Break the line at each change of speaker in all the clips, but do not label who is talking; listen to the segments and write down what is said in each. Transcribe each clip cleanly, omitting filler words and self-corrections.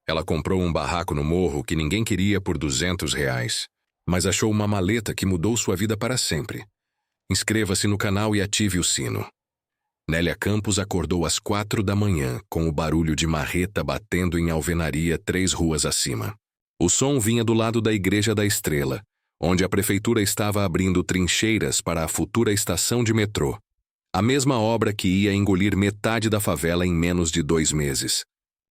Ela comprou um barraco no morro que ninguém queria por R$ 200, mas achou uma maleta que mudou sua vida para sempre. Inscreva-se no canal e ative o sino. Nélia Campos acordou às 4 da manhã com o barulho de marreta batendo em alvenaria 3 ruas acima. O som vinha do lado da Igreja da Estrela, onde a prefeitura estava abrindo trincheiras para a futura estação de metrô. A mesma obra que ia engolir metade da favela em menos de 2 meses.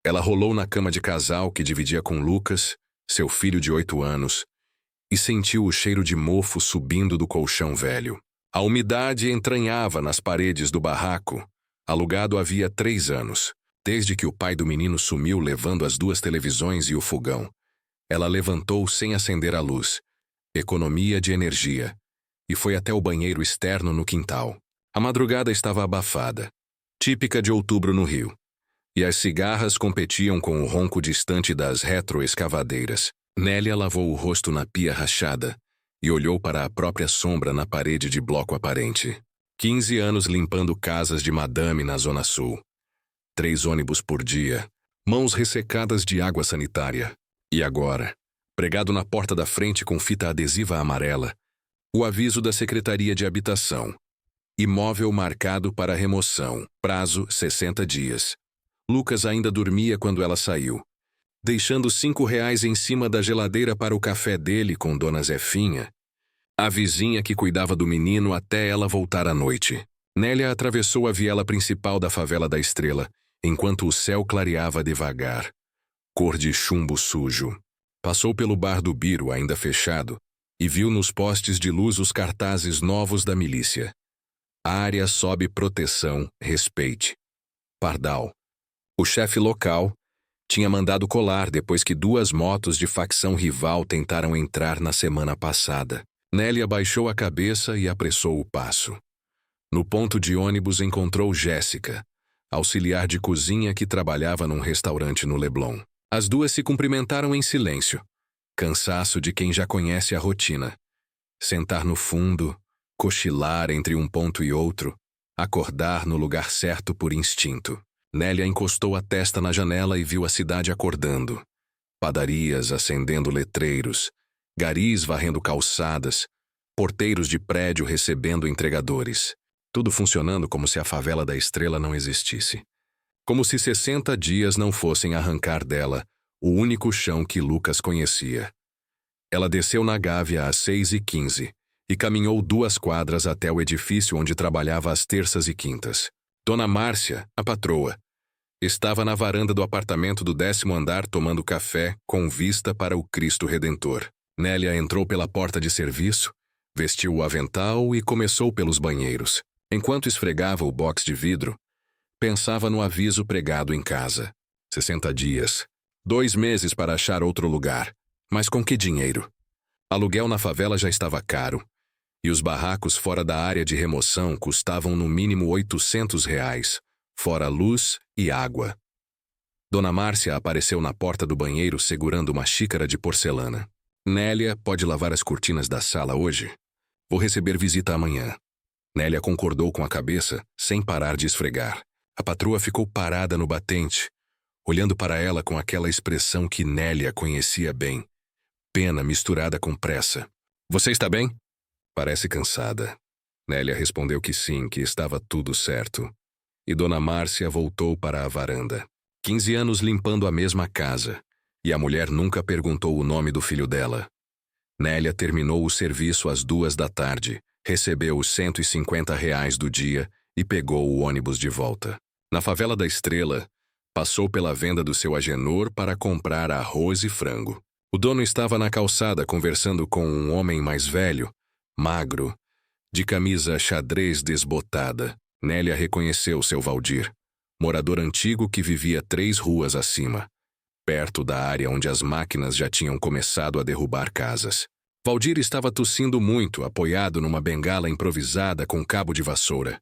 Ela rolou na cama de casal que dividia com Lucas, seu filho de 8 anos, e sentiu o cheiro de mofo subindo do colchão velho. A umidade entranhava nas paredes do barraco, alugado havia 3 anos, desde que o pai do menino sumiu levando as 2 televisões e o fogão. Ela levantou sem acender a luz, economia de energia, e foi até o banheiro externo no quintal. A madrugada estava abafada, típica de outubro no Rio, e as cigarras competiam com o ronco distante das retroescavadeiras. Nélia lavou o rosto na pia rachada e olhou para a própria sombra na parede de bloco aparente. 15 anos limpando casas de madame na Zona Sul. 3 ônibus por dia, mãos ressecadas de água sanitária. E agora, pregado na porta da frente com fita adesiva amarela, o aviso da Secretaria de Habitação. Imóvel marcado para remoção, prazo 60 dias. Lucas ainda dormia quando ela saiu, deixando R$ 5 em cima da geladeira para o café dele com Dona Zefinha, a vizinha que cuidava do menino até ela voltar à noite. Nélia atravessou a viela principal da favela da Estrela, enquanto o céu clareava devagar, cor de chumbo sujo. Passou pelo bar do Biro, ainda fechado, e viu nos postes de luz os cartazes novos da milícia. Área sob proteção, respeite. Pardal, o chefe local, tinha mandado colar depois que 2 motos de facção rival tentaram entrar na semana passada. Nélia baixou a cabeça e apressou o passo. No ponto de ônibus encontrou Jéssica, auxiliar de cozinha que trabalhava num restaurante no Leblon. As 2 se cumprimentaram em silêncio, cansaço de quem já conhece a rotina. Sentar no fundo, cochilar entre um ponto e outro, acordar no lugar certo por instinto. Nélia encostou a testa na janela e viu a cidade acordando. Padarias acendendo letreiros, garis varrendo calçadas, porteiros de prédio recebendo entregadores. Tudo funcionando como se a favela da Estrela não existisse. Como se 60 dias não fossem arrancar dela o único chão que Lucas conhecia. Ela desceu na Gávea às 6h15 e caminhou 2 quadras até o edifício onde trabalhava às terças e quintas. Dona Márcia, a patroa, estava na varanda do apartamento do 10º andar tomando café com vista para o Cristo Redentor. Nélia entrou pela porta de serviço, vestiu o avental e começou pelos banheiros. Enquanto esfregava o box de vidro, pensava no aviso pregado em casa. 60 dias. 2 meses para achar outro lugar. Mas com que dinheiro? Aluguel na favela já estava caro, e os barracos fora da área de remoção custavam no mínimo R$ 800, fora luz e água. Dona Márcia apareceu na porta do banheiro segurando uma xícara de porcelana. Nélia, pode lavar as cortinas da sala hoje? Vou receber visita amanhã. Nélia concordou com a cabeça, sem parar de esfregar. A patroa ficou parada no batente, olhando para ela com aquela expressão que Nélia conhecia bem. Pena misturada com pressa. Você está bem? Parece cansada. Nélia respondeu que sim, que estava tudo certo. E Dona Márcia voltou para a varanda. 15 anos limpando a mesma casa, e a mulher nunca perguntou o nome do filho dela. Nélia terminou o serviço às 2 da tarde, recebeu os R$ 150 do dia e pegou o ônibus de volta. Na favela da Estrela, passou pela venda do seu Agenor para comprar arroz e frango. O dono estava na calçada conversando com um homem mais velho, magro, de camisa xadrez desbotada. Nélia reconheceu seu Valdir, morador antigo que vivia 3 ruas acima, perto da área onde as máquinas já tinham começado a derrubar casas. Valdir estava tossindo muito, apoiado numa bengala improvisada com cabo de vassoura.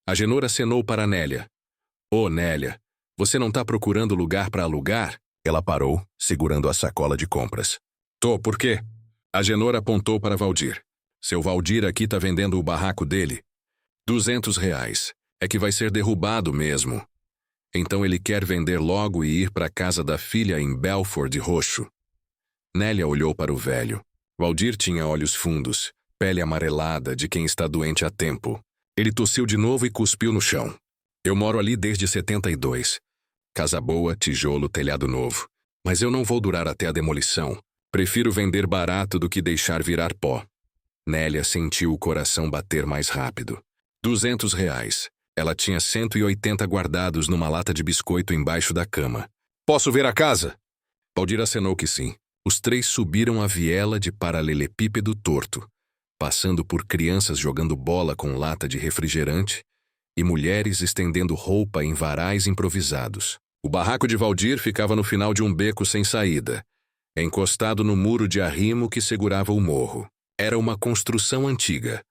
Agenor acenou para Nélia. Ô, Nélia, você não está procurando lugar para alugar? Ela parou, segurando a sacola de compras. Tô, por quê? Agenor apontou para Valdir. Seu Valdir aqui tá vendendo o barraco dele. R$ 200. É que vai ser derrubado mesmo. Então ele quer vender logo e ir para a casa da filha em Belford Roxo. Nélia olhou para o velho. Valdir tinha olhos fundos, pele amarelada de quem está doente há tempo. Ele tossiu de novo e cuspiu no chão. Eu moro ali desde 72. Casa boa, tijolo, telhado novo. Mas eu não vou durar até a demolição. Prefiro vender barato do que deixar virar pó. Nélia sentiu o coração bater mais rápido. R$ 200. Ela tinha 180 guardados numa lata de biscoito embaixo da cama. Posso ver a casa? Valdir acenou que sim. Os três subiram a viela de paralelepípedo torto, passando por crianças jogando bola com lata de refrigerante e mulheres estendendo roupa em varais improvisados. O barraco de Valdir ficava no final de um beco sem saída, encostado no muro de arrimo que segurava o morro. Era uma construção antiga.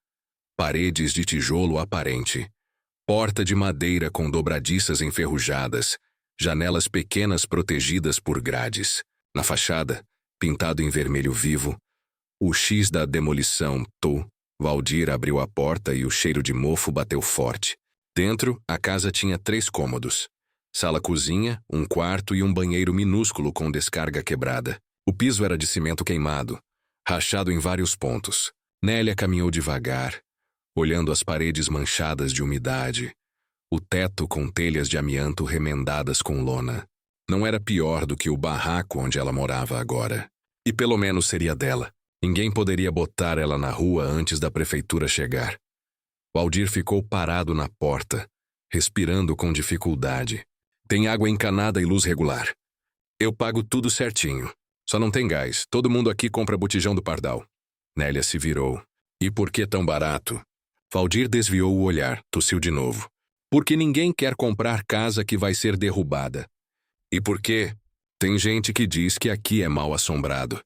Paredes de tijolo aparente, porta de madeira com dobradiças enferrujadas, janelas pequenas protegidas por grades. Na fachada, pintado em vermelho vivo, o X da demolição, Tu. Valdir abriu a porta e o cheiro de mofo bateu forte. Dentro, a casa tinha 3 cômodos. Sala-cozinha, um quarto e um banheiro minúsculo com descarga quebrada. O piso era de cimento queimado, rachado em vários pontos. Nélia caminhou devagar, olhando as paredes manchadas de umidade, o teto com telhas de amianto remendadas com lona. Não era pior do que o barraco onde ela morava agora. E pelo menos seria dela. Ninguém poderia botar ela na rua antes da prefeitura chegar. Valdir ficou parado na porta, respirando com dificuldade. Tem água encanada e luz regular. Eu pago tudo certinho. Só não tem gás. Todo mundo aqui compra botijão do Pardal. Nélia se virou. E por que tão barato? Valdir desviou o olhar, tossiu de novo. Porque ninguém quer comprar casa que vai ser derrubada. E por quê? Tem gente que diz que aqui é mal assombrado.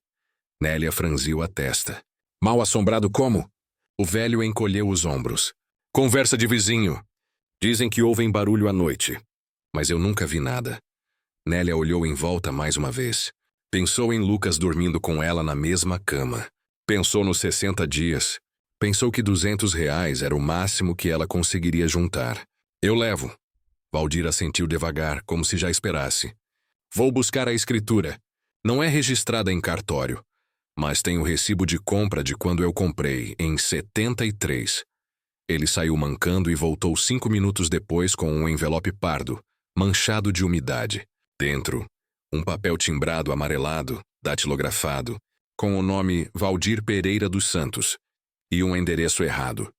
Nélia franziu a testa. Mal assombrado como? O velho encolheu os ombros. Conversa de vizinho. Dizem que ouvem barulho à noite. Mas eu nunca vi nada. Nélia olhou em volta mais uma vez. Pensou em Lucas dormindo com ela na mesma cama. Pensou nos 60 dias. Pensou que R$ 200 era o máximo que ela conseguiria juntar. Eu levo. Valdir assentiu devagar, como se já esperasse. Vou buscar a escritura. Não é registrada em cartório, mas tem o recibo de compra de quando eu comprei, em 73. Ele saiu mancando e voltou 5 minutos depois com um envelope pardo, manchado de umidade. Dentro, um papel timbrado amarelado, datilografado, com o nome Valdir Pereira dos Santos e um endereço errado.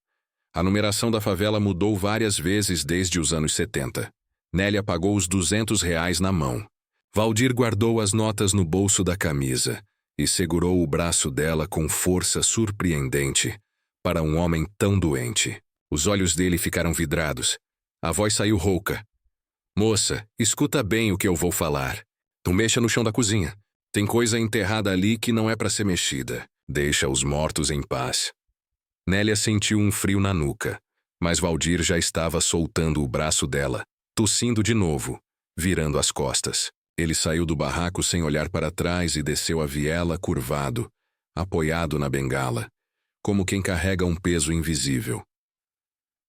A numeração da favela mudou várias vezes desde os anos 70. Nélia pagou os R$ 200 na mão. Valdir guardou as notas no bolso da camisa e segurou o braço dela com força surpreendente para um homem tão doente. Os olhos dele ficaram vidrados. A voz saiu rouca. Moça, escuta bem o que eu vou falar. Não mexa no chão da cozinha. Tem coisa enterrada ali que não é para ser mexida. Deixa os mortos em paz. Nélia sentiu um frio na nuca, mas Valdir já estava soltando o braço dela, tossindo de novo, virando as costas. Ele saiu do barraco sem olhar para trás e desceu a viela curvado, apoiado na bengala, como quem carrega um peso invisível.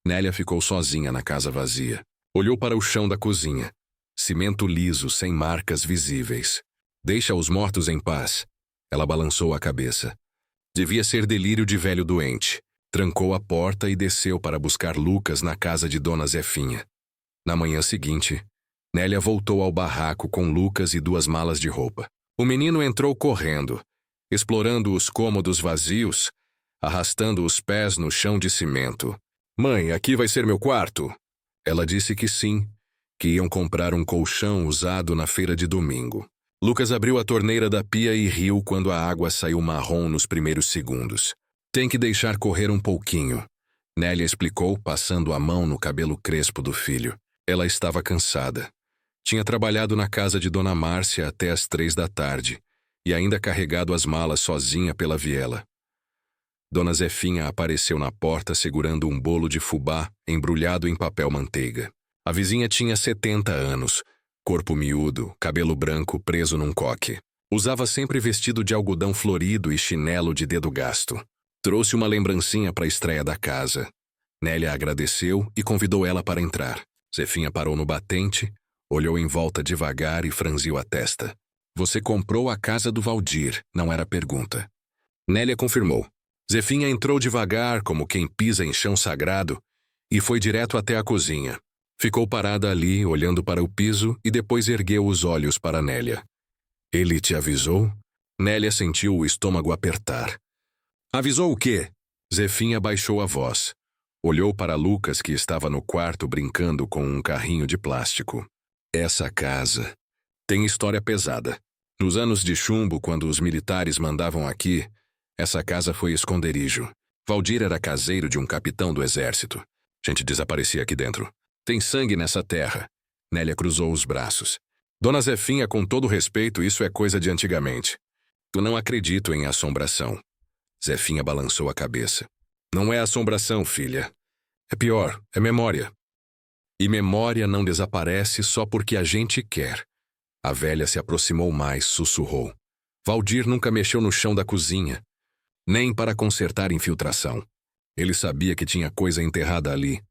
Nélia ficou sozinha na casa vazia. Olhou para o chão da cozinha. Cimento liso, sem marcas visíveis. Deixa os mortos em paz. Ela balançou a cabeça. Devia ser delírio de velho doente. Trancou a porta e desceu para buscar Lucas na casa de Dona Zefinha. Na manhã seguinte, Nélia voltou ao barraco com Lucas e 2 malas de roupa. O menino entrou correndo, explorando os cômodos vazios, arrastando os pés no chão de cimento. Mãe, aqui vai ser meu quarto? Ela disse que sim, que iam comprar um colchão usado na feira de domingo. Lucas abriu a torneira da pia e riu quando a água saiu marrom nos primeiros segundos. Tem que deixar correr um pouquinho, Nélia explicou, passando a mão no cabelo crespo do filho. Ela estava cansada. Tinha trabalhado na casa de Dona Márcia até às 3 da tarde e ainda carregado as malas sozinha pela viela. Dona Zefinha apareceu na porta segurando um bolo de fubá embrulhado em papel manteiga. A vizinha tinha 70 anos, corpo miúdo, cabelo branco preso num coque. Usava sempre vestido de algodão florido e chinelo de dedo gasto. Trouxe uma lembrancinha para a estreia da casa. Nélia agradeceu e convidou ela para entrar. Zefinha parou no batente, Olhou em volta devagar e franziu a testa. Você comprou a casa do Valdir, não era pergunta. Nélia confirmou. Zefinha entrou devagar, como quem pisa em chão sagrado, e foi direto até a cozinha. Ficou parada ali, olhando para o piso, e depois ergueu os olhos para Nélia. Ele te avisou? Nélia sentiu o estômago apertar. Avisou o quê? Zefinha baixou a voz. Olhou para Lucas, que estava no quarto brincando com um carrinho de plástico. Essa casa tem história pesada. Nos anos de chumbo, quando os militares mandavam aqui, essa casa foi esconderijo. Valdir era caseiro de um capitão do exército. Gente desaparecia aqui dentro. Tem sangue nessa terra. Nélia cruzou os braços. Dona Zefinha, com todo respeito, isso é coisa de antigamente. Eu não acredito em assombração. Zefinha balançou a cabeça. Não é assombração, filha. É pior, é memória. E memória não desaparece só porque a gente quer. A velha se aproximou mais, sussurrou. Valdir nunca mexeu no chão da cozinha, nem para consertar infiltração. Ele sabia que tinha coisa enterrada ali.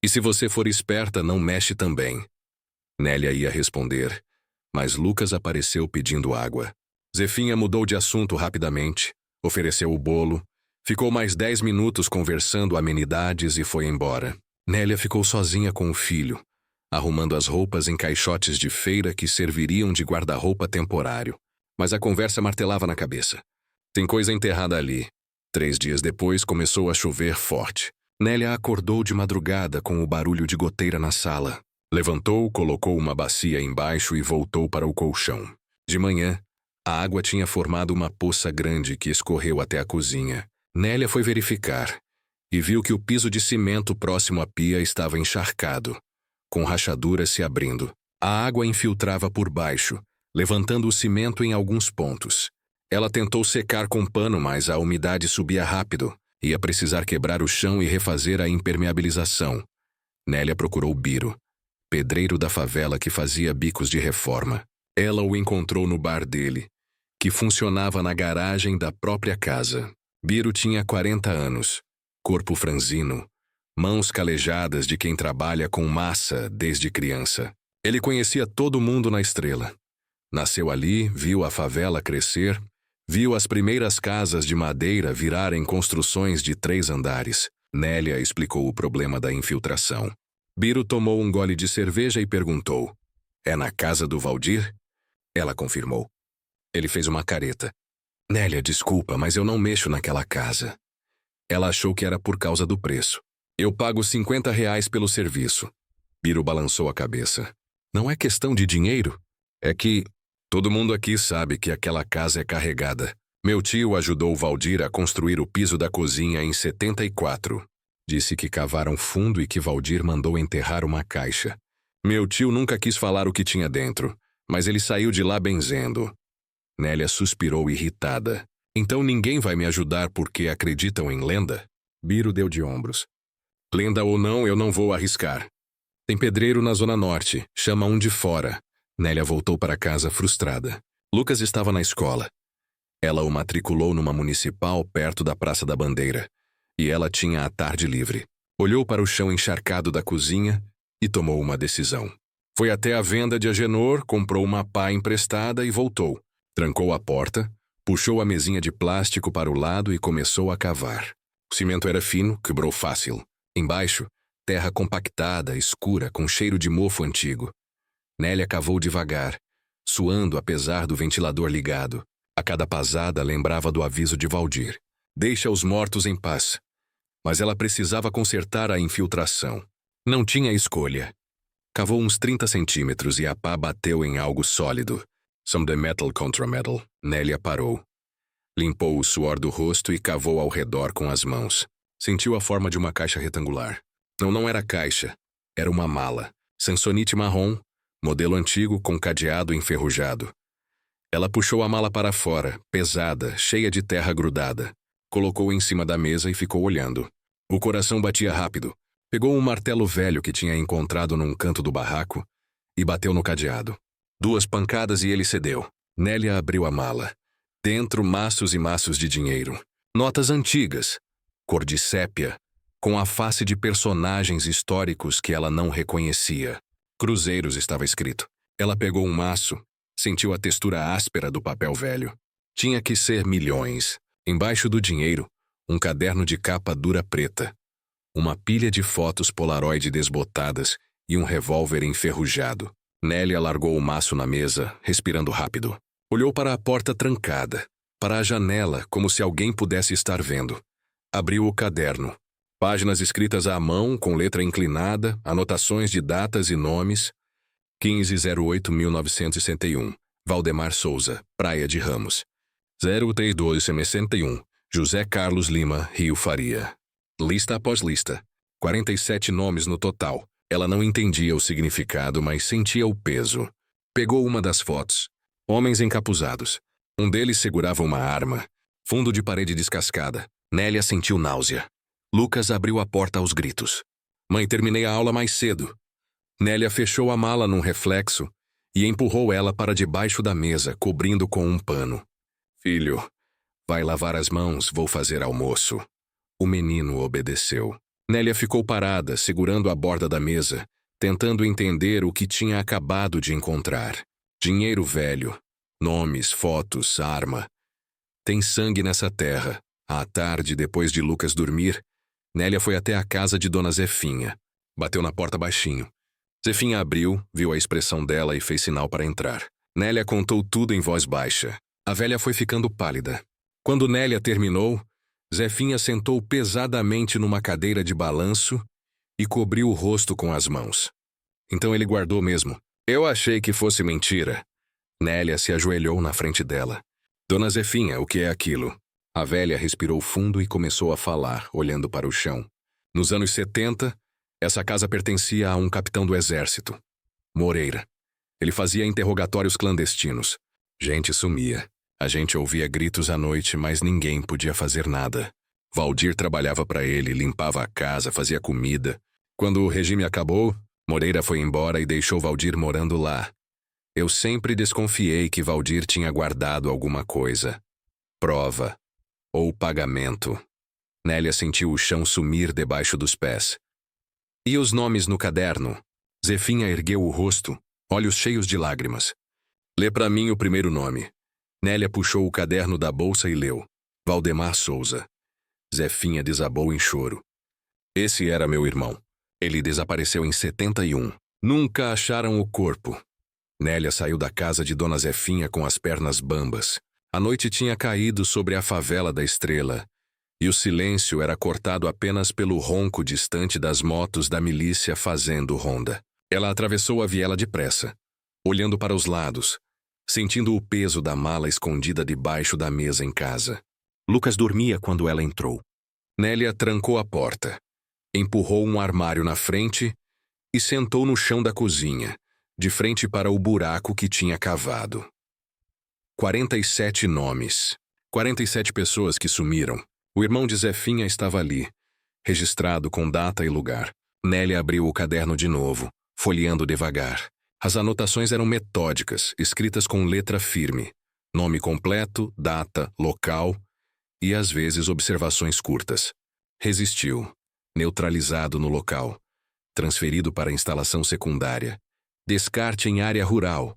E se você for esperta, não mexe também. Nélia ia responder, mas Lucas apareceu pedindo água. Zefinha mudou de assunto rapidamente, ofereceu o bolo, ficou mais 10 minutos conversando amenidades e foi embora. Nélia ficou sozinha com o filho, arrumando as roupas em caixotes de feira que serviriam de guarda-roupa temporário. Mas a conversa martelava na cabeça. Tem coisa enterrada ali. 3 dias depois começou a chover forte. Nélia acordou de madrugada com o barulho de goteira na sala. Levantou, colocou uma bacia embaixo e voltou para o colchão. De manhã, a água tinha formado uma poça grande que escorreu até a cozinha. Nélia foi verificar e viu que o piso de cimento próximo à pia estava encharcado, com rachaduras se abrindo. A água infiltrava por baixo, levantando o cimento em alguns pontos. Ela tentou secar com pano, mas a umidade subia rápido. Ia precisar quebrar o chão e refazer a impermeabilização. Nélia procurou Biro, pedreiro da favela que fazia bicos de reforma. Ela o encontrou no bar dele, que funcionava na garagem da própria casa. Biro tinha 40 anos, corpo franzino, mãos calejadas de quem trabalha com massa desde criança. Ele conhecia todo mundo na Estrela. Nasceu ali, viu a favela crescer, viu as primeiras casas de madeira virarem construções de 3 andares. Nélia explicou o problema da infiltração. Biro tomou um gole de cerveja e perguntou: É na casa do Valdir? Ela confirmou. Ele fez uma careta. Nélia, desculpa, mas eu não mexo naquela casa. Ela achou que era por causa do preço. Eu pago R$ 50 pelo serviço. Biro balançou a cabeça. Não é questão de dinheiro. É que todo mundo aqui sabe que aquela casa é carregada. Meu tio ajudou o Valdir a construir o piso da cozinha em 74. Disse que cavaram fundo e que Valdir mandou enterrar uma caixa. Meu tio nunca quis falar o que tinha dentro, mas ele saiu de lá benzendo. Nélia suspirou irritada. Então ninguém vai me ajudar porque acreditam em lenda? Biro deu de ombros. Lenda ou não, eu não vou arriscar. Tem pedreiro na Zona Norte, chama um de fora. Nélia voltou para casa frustrada. Lucas estava na escola. Ela o matriculou numa municipal perto da Praça da Bandeira, e ela tinha a tarde livre. Olhou para o chão encharcado da cozinha e tomou uma decisão. Foi até a venda de Agenor, comprou uma pá emprestada e voltou. Trancou a porta, puxou a mesinha de plástico para o lado e começou a cavar. O cimento era fino, quebrou fácil. Embaixo, terra compactada, escura, com cheiro de mofo antigo. Nélia cavou devagar, suando apesar do ventilador ligado. A cada pasada lembrava do aviso de Valdir. Deixa os mortos em paz. Mas ela precisava consertar a infiltração. Não tinha escolha. Cavou uns 30 centímetros e a pá bateu em algo sólido. Some the metal contra metal. Nélia parou. Limpou o suor do rosto e cavou ao redor com as mãos. Sentiu a forma de uma caixa retangular. Não era caixa. Era uma mala. Samsonite marrom, modelo antigo com cadeado enferrujado. Ela puxou a mala para fora, pesada, cheia de terra grudada. Colocou em cima da mesa e ficou olhando. O coração batia rápido. Pegou um martelo velho que tinha encontrado num canto do barraco e bateu no cadeado. 2 pancadas e ele cedeu. Nélia abriu a mala. Dentro, maços e maços de dinheiro. Notas antigas, cor de sépia, com a face de personagens históricos que ela não reconhecia. Cruzeiros estava escrito. Ela pegou um maço, sentiu a textura áspera do papel velho. Tinha que ser milhões. Embaixo do dinheiro, um caderno de capa dura preta, uma pilha de fotos Polaroid desbotadas e um revólver enferrujado. Nélia largou o maço na mesa, respirando rápido. Olhou para a porta trancada, para a janela, como se alguém pudesse estar vendo. Abriu o caderno. Páginas escritas à mão, com letra inclinada, anotações de datas e nomes. 15/08/1961. Valdemar Souza, Praia de Ramos. 032/61. José Carlos Lima, Rio Faria. Lista após lista. 47 nomes no total. Ela não entendia o significado, mas sentia o peso. Pegou uma das fotos. Homens encapuzados. Um deles segurava uma arma. Fundo de parede descascada. Nélia sentiu náusea. Lucas abriu a porta aos gritos. Mãe, terminei a aula mais cedo. Nélia fechou a mala num reflexo e empurrou ela para debaixo da mesa, cobrindo com um pano. Filho, vai lavar as mãos, vou fazer almoço. O menino obedeceu. Nélia ficou parada, segurando a borda da mesa, tentando entender o que tinha acabado de encontrar. Dinheiro velho, nomes, fotos, arma. Tem sangue nessa terra. À tarde, depois de Lucas dormir, Nélia foi até a casa de Dona Zefinha. Bateu na porta baixinho. Zefinha abriu, viu a expressão dela e fez sinal para entrar. Nélia contou tudo em voz baixa. A velha foi ficando pálida. Quando Nélia terminou, Zefinha sentou pesadamente numa cadeira de balanço e cobriu o rosto com as mãos. Então ele guardou mesmo. Eu achei que fosse mentira. Nélia se ajoelhou na frente dela. Dona Zefinha, o que é aquilo? A velha respirou fundo e começou a falar, olhando para o chão. Nos anos 70, essa casa pertencia a um capitão do exército, Moreira. Ele fazia interrogatórios clandestinos. Gente sumia. A gente ouvia gritos à noite, mas ninguém podia fazer nada. Valdir trabalhava para ele, limpava a casa, fazia comida. Quando o regime acabou, Moreira foi embora e deixou Valdir morando lá. Eu sempre desconfiei que Valdir tinha guardado alguma coisa. Prova. Ou pagamento. Nélia sentiu o chão sumir debaixo dos pés. E os nomes no caderno? Zefinha ergueu o rosto, olhos cheios de lágrimas. Lê para mim o primeiro nome. Nélia puxou o caderno da bolsa e leu. Valdemar Souza. Zefinha desabou em choro. Esse era meu irmão. Ele desapareceu em 71. Nunca acharam o corpo. Nélia saiu da casa de Dona Zefinha com as pernas bambas. A noite tinha caído sobre a favela da Estrela, e o silêncio era cortado apenas pelo ronco distante das motos da milícia fazendo ronda. Ela atravessou a viela depressa, olhando para os lados, sentindo o peso da mala escondida debaixo da mesa em casa. Lucas dormia quando ela entrou. Nélia trancou a porta, empurrou um armário na frente e sentou no chão da cozinha, de frente para o buraco que tinha cavado. 47 nomes. 47 pessoas que sumiram. O irmão de Zefinha estava ali, registrado com data e lugar. Nélia abriu o caderno de novo, folheando devagar. As anotações eram metódicas, escritas com letra firme. Nome completo, data, local e, às vezes, observações curtas. Resistiu, neutralizado no local. Transferido para a instalação secundária. Descarte em área rural.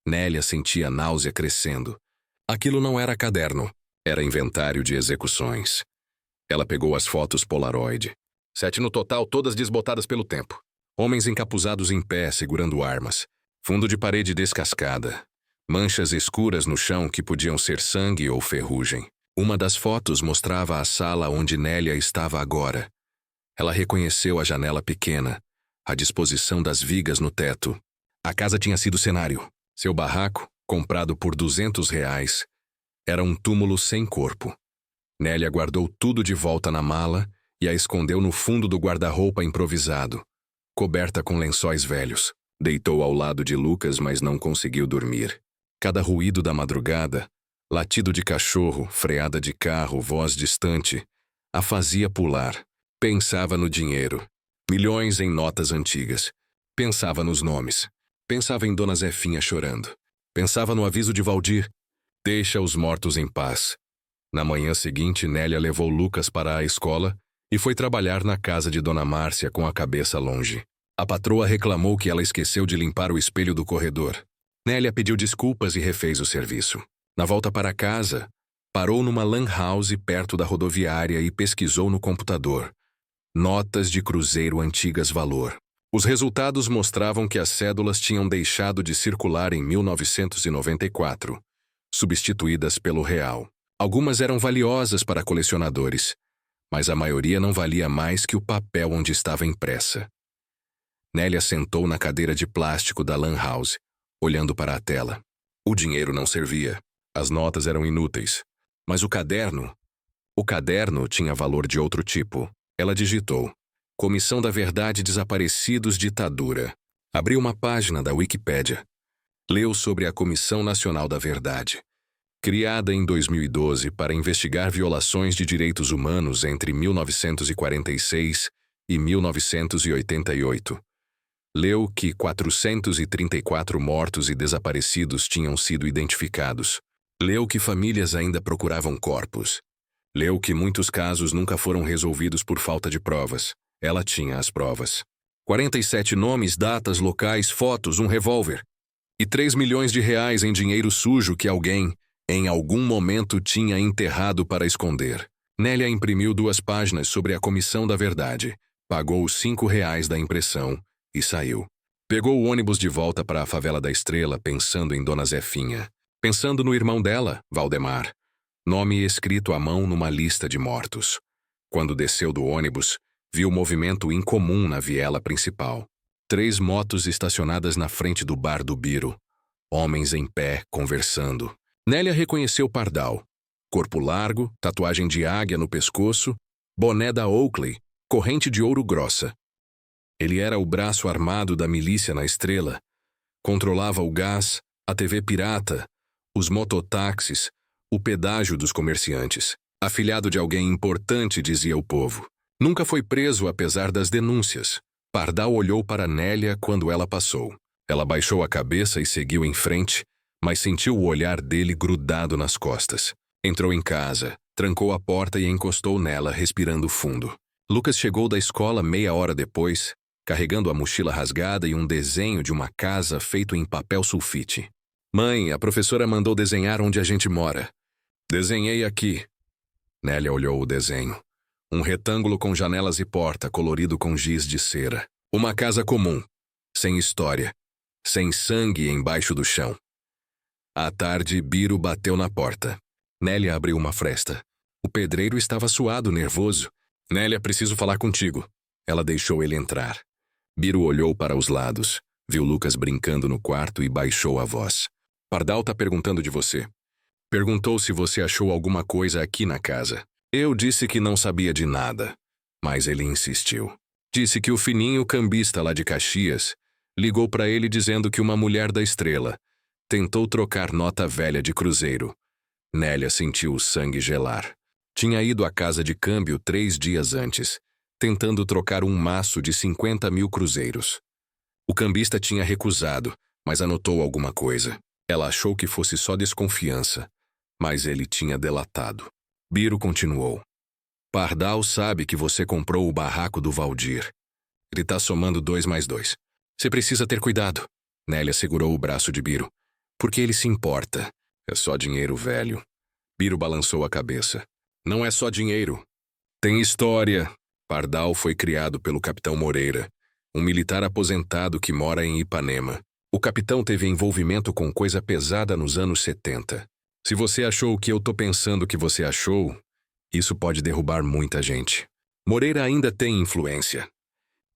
Nélia sentia náusea crescendo. Aquilo não era caderno, era inventário de execuções. Ela pegou as fotos Polaroid. 7 no total, todas desbotadas pelo tempo. Homens encapuzados em pé, segurando armas. Fundo de parede descascada. Manchas escuras no chão que podiam ser sangue ou ferrugem. Uma das fotos mostrava a sala onde Nélia estava agora. Ela reconheceu a janela pequena, a disposição das vigas no teto. A casa tinha sido cenário. Seu barraco, comprado por R$ 200, era um túmulo sem corpo. Nélia guardou tudo de volta na mala e a escondeu no fundo do guarda-roupa improvisado, coberta com lençóis velhos. Deitou ao lado de Lucas, mas não conseguiu dormir. Cada ruído da madrugada, latido de cachorro, freada de carro, voz distante, a fazia pular. Pensava no dinheiro. Milhões em notas antigas. Pensava nos nomes. Pensava em Dona Zefinha chorando. Pensava no aviso de Valdir. Deixa os mortos em paz. Na manhã seguinte, Nélia levou Lucas para a escola e foi trabalhar na casa de Dona Márcia com a cabeça longe. A patroa reclamou que ela esqueceu de limpar o espelho do corredor. Nélia pediu desculpas e refez o serviço. Na volta para casa, parou numa lan house perto da rodoviária e pesquisou no computador. Notas de cruzeiro antigas valor. Os resultados mostravam que as cédulas tinham deixado de circular em 1994, substituídas pelo real. Algumas eram valiosas para colecionadores, mas a maioria não valia mais que o papel onde estava impressa. Nélia sentou na cadeira de plástico da lan house, olhando para a tela. O dinheiro não servia. As notas eram inúteis. Mas o caderno tinha valor de outro tipo. Ela digitou: Comissão da Verdade Desaparecidos Ditadura. Abriu uma página da Wikipédia. Leu sobre a Comissão Nacional da Verdade, criada em 2012 para investigar violações de direitos humanos entre 1946 e 1988. Leu que 434 mortos e desaparecidos tinham sido identificados. Leu que famílias ainda procuravam corpos. Leu que muitos casos nunca foram resolvidos por falta de provas. Ela tinha as provas. 47 nomes, datas, locais, fotos, um revólver. E 3 milhões de reais em dinheiro sujo que alguém, em algum momento, tinha enterrado para esconder. Nélia imprimiu 2 páginas sobre a Comissão da Verdade, pagou os R$ 5 da impressão e saiu. Pegou o ônibus de volta para a favela da Estrela, pensando em Dona Zefinha. Pensando no irmão dela, Valdemar. Nome escrito à mão numa lista de mortos. Quando desceu do ônibus, viu movimento incomum na viela principal. 3 motos estacionadas na frente do bar do Biro. Homens em pé, conversando. Nélia reconheceu Pardal. Corpo largo, tatuagem de águia no pescoço, boné da Oakley, corrente de ouro grossa. Ele era o braço armado da milícia na Estrela. Controlava o gás, a TV pirata, os mototáxis, o pedágio dos comerciantes. Afilhado de alguém importante, dizia o povo. Nunca foi preso apesar das denúncias. Pardal olhou para Nélia quando ela passou. Ela baixou a cabeça e seguiu em frente, mas sentiu o olhar dele grudado nas costas. Entrou em casa, trancou a porta e encostou nela, respirando fundo. Lucas chegou da escola meia hora depois, carregando a mochila rasgada e um desenho de uma casa feito em papel sulfite. Mãe, a professora mandou desenhar onde a gente mora. Desenhei aqui. Nélia olhou o desenho. Um retângulo com janelas e porta, colorido com giz de cera. Uma casa comum, sem história, sem sangue embaixo do chão. À tarde, Biro bateu na porta. Nélia abriu uma fresta. O pedreiro estava suado, nervoso. Nélia, preciso falar contigo. Ela deixou ele entrar. Biro olhou para os lados, viu Lucas brincando no quarto e baixou a voz. Pardal tá perguntando de você. Perguntou se você achou alguma coisa aqui na casa. Eu disse que não sabia de nada, mas ele insistiu. Disse que o fininho cambista lá de Caxias ligou para ele dizendo que uma mulher da Estrela tentou trocar nota velha de cruzeiro. Nélia sentiu o sangue gelar. Tinha ido à casa de câmbio 3 dias antes, tentando trocar um maço de 50 mil cruzeiros. O cambista tinha recusado, mas anotou alguma coisa. Ela achou que fosse só desconfiança, mas ele tinha delatado. Biro continuou. Pardal sabe que você comprou o barraco do Valdir. Ele tá somando 2 mais 2. Você precisa ter cuidado. Nélia segurou o braço de Biro. Porque ele se importa. É só dinheiro velho. Biro balançou a cabeça. Não é só dinheiro. Tem história. Pardal foi criado pelo capitão Moreira, um militar aposentado que mora em Ipanema. O capitão teve envolvimento com coisa pesada nos anos 70. Se você achou o que eu tô pensando que você achou, isso pode derrubar muita gente. Moreira ainda tem influência.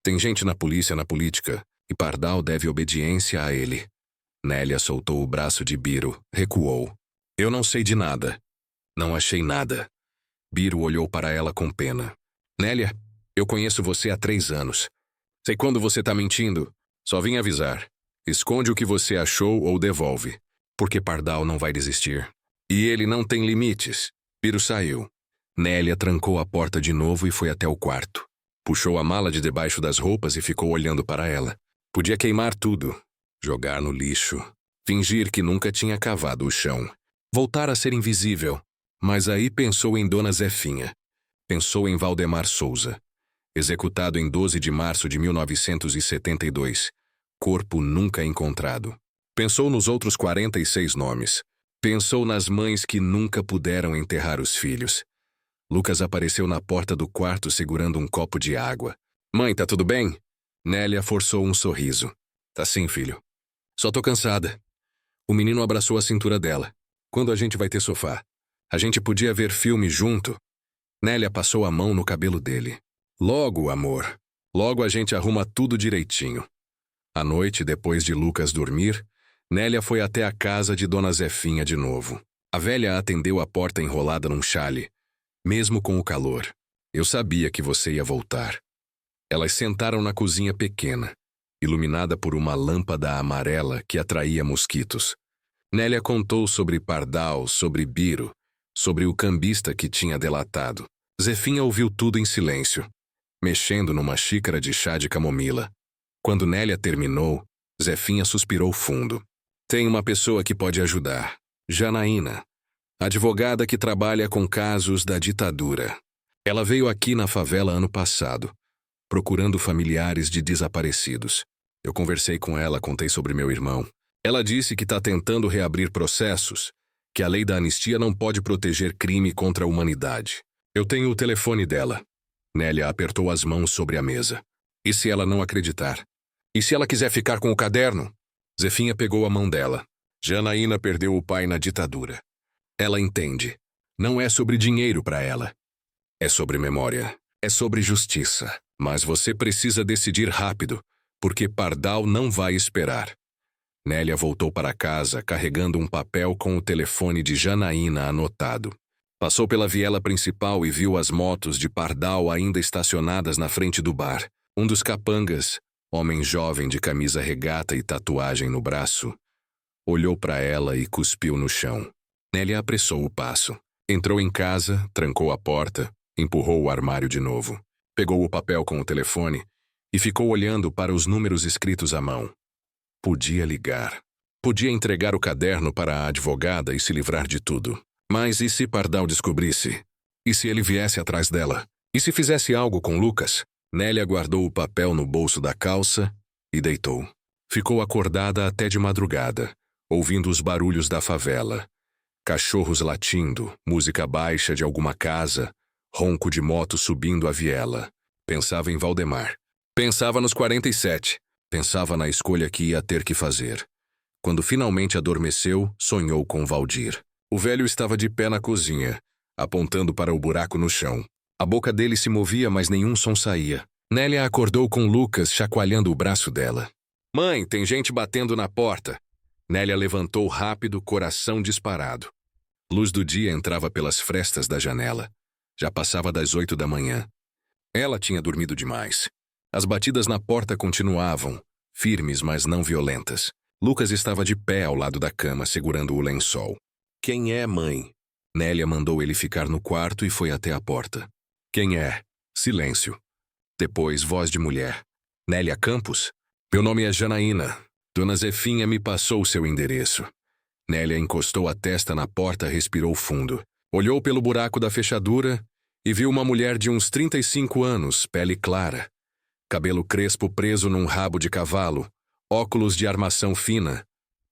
Tem gente na polícia, na política, e Pardal deve obediência a ele. Nélia soltou o braço de Biro, recuou. Eu não sei de nada. Não achei nada. Biro olhou para ela com pena. Nélia, eu conheço você há 3 anos. Sei quando você tá mentindo. Só vim avisar. Esconde o que você achou ou devolve. Porque Pardal não vai desistir. E ele não tem limites. Biro saiu. Nélia trancou a porta de novo e foi até o quarto. Puxou a mala de debaixo das roupas e ficou olhando para ela. Podia queimar tudo. Jogar no lixo. Fingir que nunca tinha cavado o chão. Voltar a ser invisível. Mas aí pensou em Dona Zefinha. Pensou em Valdemar Souza. Executado em 12 de março de 1972. Corpo nunca encontrado. Pensou nos outros 46 nomes. Pensou nas mães que nunca puderam enterrar os filhos. Lucas apareceu na porta do quarto segurando um copo de água. Mãe, tá tudo bem? Nélia forçou um sorriso. Tá sim, filho. Só tô cansada. O menino abraçou a cintura dela. Quando a gente vai ter sofá? A gente podia ver filme junto? Nélia passou a mão no cabelo dele. Logo, amor. Logo a gente arruma tudo direitinho. À noite, depois de Lucas dormir, Nélia foi até a casa de Dona Zefinha de novo. A velha atendeu a porta enrolada num chale. Mesmo com o calor, eu sabia que você ia voltar. Elas sentaram na cozinha pequena, iluminada por uma lâmpada amarela que atraía mosquitos. Nélia contou sobre Pardal, sobre Biro, sobre o cambista que tinha delatado. Zefinha ouviu tudo em silêncio, mexendo numa xícara de chá de camomila. Quando Nélia terminou, Zefinha suspirou fundo. Tem uma pessoa que pode ajudar. Janaína, advogada que trabalha com casos da ditadura. Ela veio aqui na favela ano passado, procurando familiares de desaparecidos. Eu conversei com ela, contei sobre meu irmão. Ela disse que está tentando reabrir processos, que a lei da anistia não pode proteger crime contra a humanidade. Eu tenho o telefone dela. Nélia apertou as mãos sobre a mesa. E se ela não acreditar? E se ela quiser ficar com o caderno? Zefinha pegou a mão dela. Janaína perdeu o pai na ditadura. Ela entende. Não é sobre dinheiro para ela. É sobre memória. É sobre justiça. Mas você precisa decidir rápido, porque Pardal não vai esperar. Nélia voltou para casa carregando um papel com o telefone de Janaína anotado. Passou pela viela principal e viu as motos de Pardal ainda estacionadas na frente do bar. Um dos capangas, homem jovem de camisa regata e tatuagem no braço, olhou para ela e cuspiu no chão. Nélia apressou o passo. Entrou em casa, trancou a porta, empurrou o armário de novo. Pegou o papel com o telefone e ficou olhando para os números escritos à mão. Podia ligar. Podia entregar o caderno para a advogada e se livrar de tudo. Mas e se Pardal descobrisse? E se ele viesse atrás dela? E se fizesse algo com Lucas? Nélia guardou o papel no bolso da calça e deitou. Ficou acordada até de madrugada, ouvindo os barulhos da favela. Cachorros latindo, música baixa de alguma casa, ronco de moto subindo a viela. Pensava em Valdemar. Pensava nos 47. Pensava na escolha que ia ter que fazer. Quando finalmente adormeceu, sonhou com Valdir. O velho estava de pé na cozinha, apontando para o buraco no chão. A boca dele se movia, mas nenhum som saía. Nélia acordou com Lucas chacoalhando o braço dela. Mãe, tem gente batendo na porta. Nélia levantou rápido, coração disparado. Luz do dia entrava pelas frestas da janela. Já passava das 8 da manhã. Ela tinha dormido demais. As batidas na porta continuavam, firmes, mas não violentas. Lucas estava de pé ao lado da cama, segurando o lençol. Quem é, mãe? Nélia mandou ele ficar no quarto e foi até a porta. Quem é? Silêncio. Depois, voz de mulher. Nélia Campos? Meu nome é Janaína. Dona Zefinha me passou seu endereço. Nélia encostou a testa na porta, respirou fundo. Olhou pelo buraco da fechadura e viu uma mulher de uns 35 anos, pele clara. Cabelo crespo preso num rabo de cavalo, óculos de armação fina,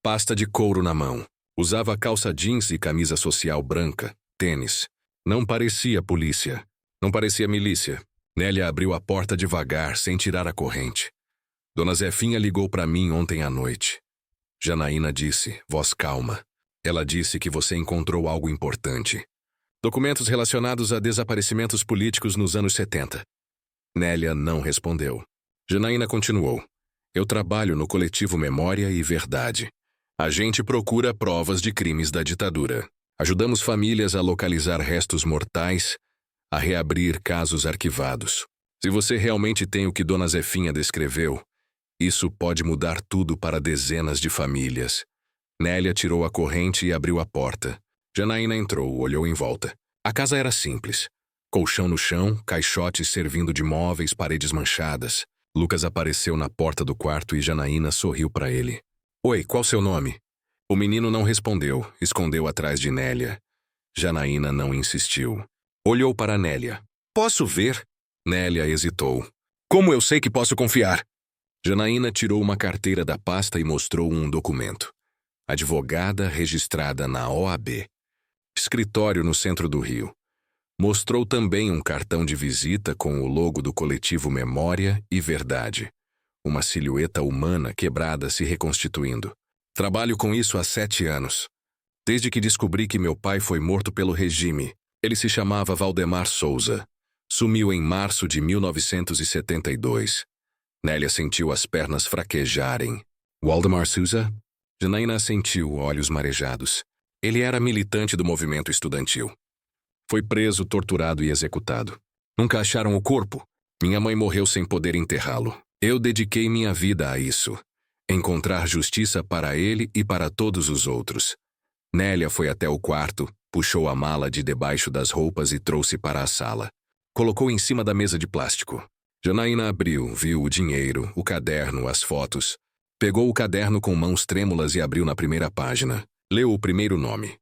pasta de couro na mão. Usava calça jeans e camisa social branca, tênis. Não parecia polícia. Não parecia milícia. Nélia abriu a porta devagar, sem tirar a corrente. Dona Zefinha ligou para mim ontem à noite. Janaína disse, voz calma. Ela disse que você encontrou algo importante. Documentos relacionados a desaparecimentos políticos nos anos 70. Nélia não respondeu. Janaína continuou. Eu trabalho no coletivo Memória e Verdade. A gente procura provas de crimes da ditadura. Ajudamos famílias a localizar restos mortais, a reabrir casos arquivados. Se você realmente tem o que Dona Zefinha descreveu, isso pode mudar tudo para dezenas de famílias. Nélia tirou a corrente e abriu a porta. Janaína entrou, olhou em volta. A casa era simples. Colchão no chão, caixotes servindo de móveis, paredes manchadas. Lucas apareceu na porta do quarto e Janaína sorriu para ele. Oi, qual seu nome? O menino não respondeu, escondeu atrás de Nélia. Janaína não insistiu. Olhou para Nélia. Posso ver? Nélia hesitou. Como eu sei que posso confiar? Janaína tirou uma carteira da pasta e mostrou um documento. Advogada registrada na OAB. Escritório no centro do Rio. Mostrou também um cartão de visita com o logo do coletivo Memória e Verdade. Uma silhueta humana quebrada se reconstituindo. Trabalho com isso há 7 anos. Desde que descobri que meu pai foi morto pelo regime. Ele se chamava Valdemar Souza. Sumiu em março de 1972. Nélia sentiu as pernas fraquejarem. Waldemar Souza? Janaína assentiu, olhos marejados. Ele era militante do movimento estudantil. Foi preso, torturado e executado. Nunca acharam o corpo. Minha mãe morreu sem poder enterrá-lo. Eu dediquei minha vida a isso. Encontrar justiça para ele e para todos os outros. Nélia foi até o quarto, puxou a mala de debaixo das roupas e trouxe para a sala. Colocou em cima da mesa de plástico. Janaína abriu, viu o dinheiro, o caderno, as fotos. Pegou o caderno com mãos trêmulas e abriu na primeira página. Leu o primeiro nome.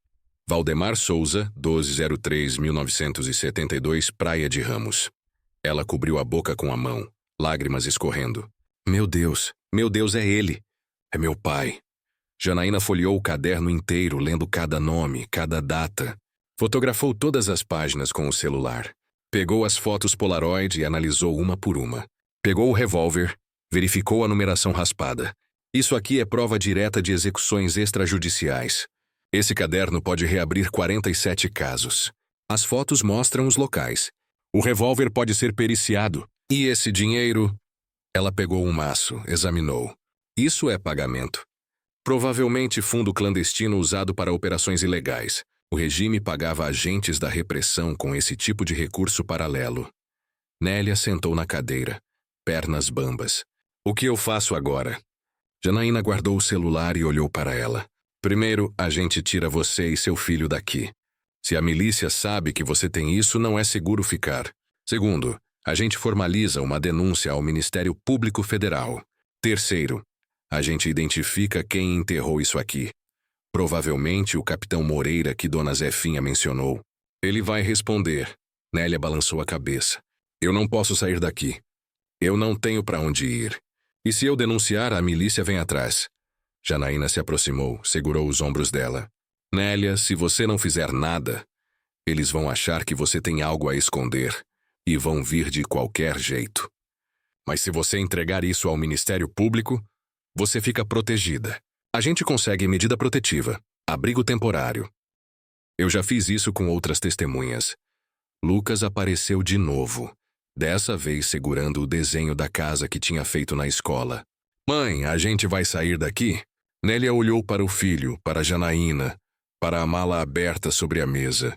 Valdemar Souza, 1203-1972, Praia de Ramos. Ela cobriu a boca com a mão, lágrimas escorrendo. Meu Deus é ele. É meu pai. Janaína folheou o caderno inteiro, lendo cada nome, cada data. Fotografou todas as páginas com o celular. Pegou as fotos Polaroid e analisou uma por uma. Pegou o revólver, verificou a numeração raspada. Isso aqui é prova direta de execuções extrajudiciais. Esse caderno pode reabrir 47 casos. As fotos mostram os locais. O revólver pode ser periciado. E esse dinheiro? Ela pegou um maço, examinou. Isso é pagamento. Provavelmente fundo clandestino usado para operações ilegais. O regime pagava agentes da repressão com esse tipo de recurso paralelo. Nélia sentou na cadeira, pernas bambas. O que eu faço agora? Janaína guardou o celular e olhou para ela. Primeiro, a gente tira você e seu filho daqui. Se a milícia sabe que você tem isso, não é seguro ficar. Segundo, a gente formaliza uma denúncia ao Ministério Público Federal. Terceiro, a gente identifica quem enterrou isso aqui. Provavelmente o capitão Moreira que Dona Zefinha mencionou. Ele vai responder. Nélia balançou a cabeça. Eu não posso sair daqui. Eu não tenho para onde ir. E se eu denunciar, a milícia vem atrás. Janaína se aproximou, segurou os ombros dela. Nélia, se você não fizer nada, eles vão achar que você tem algo a esconder e vão vir de qualquer jeito. Mas se você entregar isso ao Ministério Público, você fica protegida. A gente consegue medida protetiva, abrigo temporário. Eu já fiz isso com outras testemunhas. Lucas apareceu de novo, dessa vez segurando o desenho da casa que tinha feito na escola. Mãe, a gente vai sair daqui? Nélia olhou para o filho, para Janaína, para a mala aberta sobre a mesa.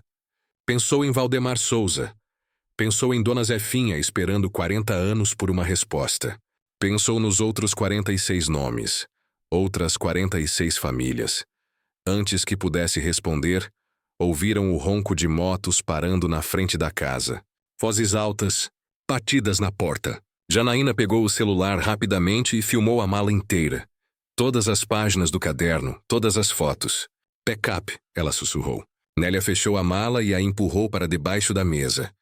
Pensou em Valdemar Souza. Pensou em Dona Zefinha esperando 40 anos por uma resposta. Pensou nos outros 46 nomes, outras 46 famílias. Antes que pudesse responder, ouviram o ronco de motos parando na frente da casa. Vozes altas, batidas na porta. Janaína pegou o celular rapidamente e filmou a mala inteira. Todas as páginas do caderno, todas as fotos. Backup, ela sussurrou. Nélia fechou a mala e a empurrou para debaixo da mesa.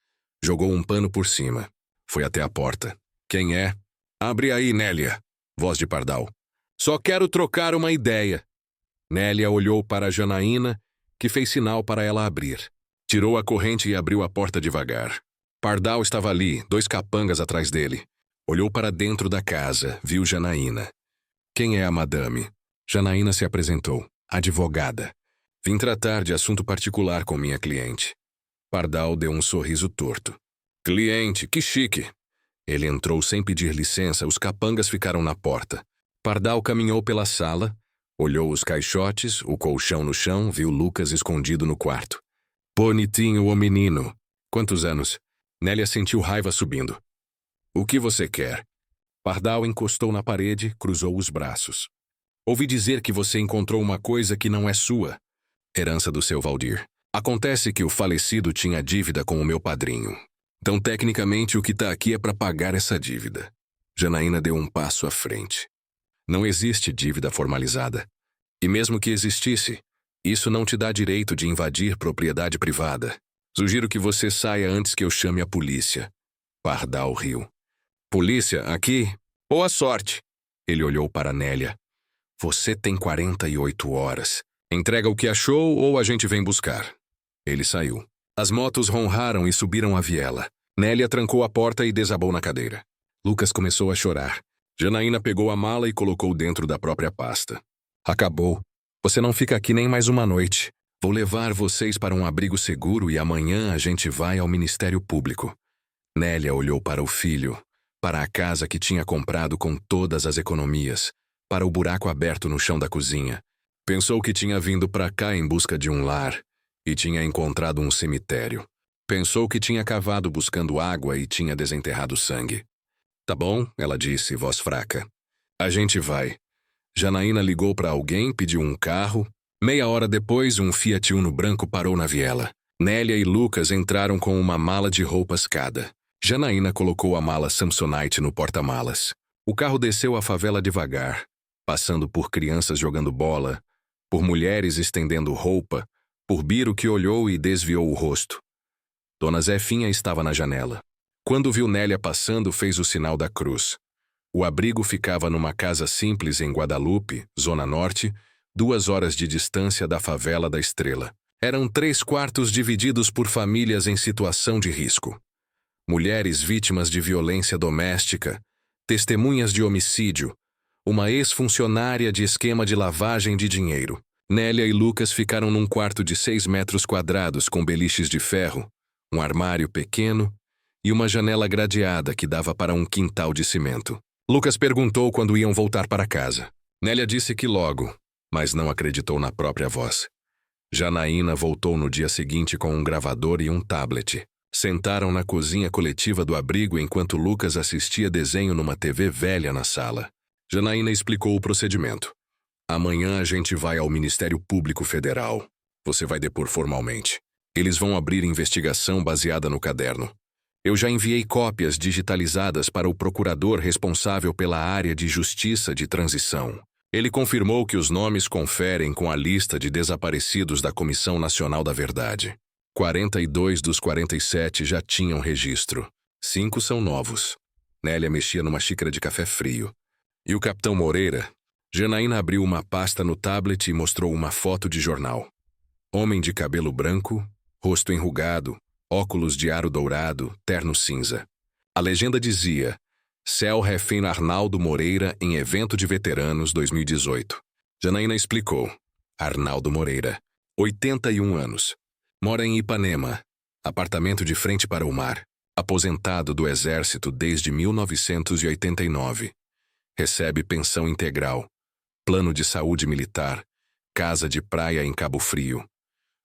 Jogou um pano por cima. Foi até a porta. Quem é? Abre aí, Nélia. Voz de Pardal. Só quero trocar uma ideia. Nélia olhou para Janaína, que fez sinal para ela abrir. Tirou a corrente e abriu a porta devagar. Pardal estava ali, 2 capangas atrás dele. Olhou para dentro da casa, viu Janaína. Quem é a madame? Janaína se apresentou. Advogada. Vim tratar de assunto particular com minha cliente. Pardal deu um sorriso torto. Cliente, que chique. Ele entrou sem pedir licença, os capangas ficaram na porta. Pardal caminhou pela sala, olhou os caixotes, o colchão no chão, viu Lucas escondido no quarto. Bonitinho o menino. Quantos anos? Nélia sentiu raiva subindo. O que você quer? Pardal encostou na parede, cruzou os braços. Ouvi dizer que você encontrou uma coisa que não é sua. Herança do seu Valdir. Acontece que o falecido tinha dívida com o meu padrinho. Então, tecnicamente, o que está aqui é para pagar essa dívida. Janaína deu um passo à frente. Não existe dívida formalizada. E mesmo que existisse, isso não te dá direito de invadir propriedade privada. Sugiro que você saia antes que eu chame a polícia. Pardal riu. Polícia, aqui. Boa sorte. Ele olhou para Nélia. Você tem 48 horas. Entrega o que achou ou a gente vem buscar. Ele saiu. As motos ronraram e subiram a viela. Nélia trancou a porta e desabou na cadeira. Lucas começou a chorar. Janaína pegou a mala e colocou dentro da própria pasta. Acabou. Você não fica aqui nem mais uma noite. Vou levar vocês para um abrigo seguro e amanhã a gente vai ao Ministério Público. Nélia olhou para o filho, para a casa que tinha comprado com todas as economias, para o buraco aberto no chão da cozinha. Pensou que tinha vindo para cá em busca de um lar e tinha encontrado um cemitério. Pensou que tinha cavado buscando água e tinha desenterrado sangue. Tá bom, ela disse, voz fraca. A gente vai. Janaína ligou para alguém, pediu um carro. Meia hora depois, um Fiat Uno branco parou na viela. Nélia e Lucas entraram com uma mala de roupas cada. Janaína colocou a mala Samsonite no porta-malas. O carro desceu a favela devagar, passando por crianças jogando bola, por mulheres estendendo roupa, por Biro que olhou e desviou o rosto. Dona Zefinha estava na janela. Quando viu Nélia passando, fez o sinal da cruz. O abrigo ficava numa casa simples em Guadalupe, Zona Norte, 2 horas de distância da favela da Estrela. Eram 3 quartos divididos por famílias em situação de risco. Mulheres vítimas de violência doméstica, testemunhas de homicídio, uma ex-funcionária de esquema de lavagem de dinheiro. Nélia e Lucas ficaram num quarto de 6 metros quadrados com beliches de ferro, um armário pequeno e uma janela gradeada que dava para um quintal de cimento. Lucas perguntou quando iam voltar para casa. Nélia disse que logo, mas não acreditou na própria voz. Janaína voltou no dia seguinte com um gravador e um tablet. Sentaram na cozinha coletiva do abrigo enquanto Lucas assistia desenho numa TV velha na sala. Janaína explicou o procedimento. Amanhã a gente vai ao Ministério Público Federal. Você vai depor formalmente. Eles vão abrir investigação baseada no caderno. Eu já enviei cópias digitalizadas para o procurador responsável pela área de justiça de transição. Ele confirmou que os nomes conferem com a lista de desaparecidos da Comissão Nacional da Verdade. 42 dos 47 já tinham registro. 5 são novos. Nélia mexia numa xícara de café frio. E o capitão Moreira? Janaína abriu uma pasta no tablet e mostrou uma foto de jornal. Homem de cabelo branco, rosto enrugado, óculos de aro dourado, terno cinza. A legenda dizia: Céu refém Arnaldo Moreira em evento de veteranos 2018. Janaína explicou. Arnaldo Moreira, 81 anos. Mora em Ipanema, apartamento de frente para o mar. Aposentado do Exército desde 1989. Recebe pensão integral, plano de saúde militar, casa de praia em Cabo Frio.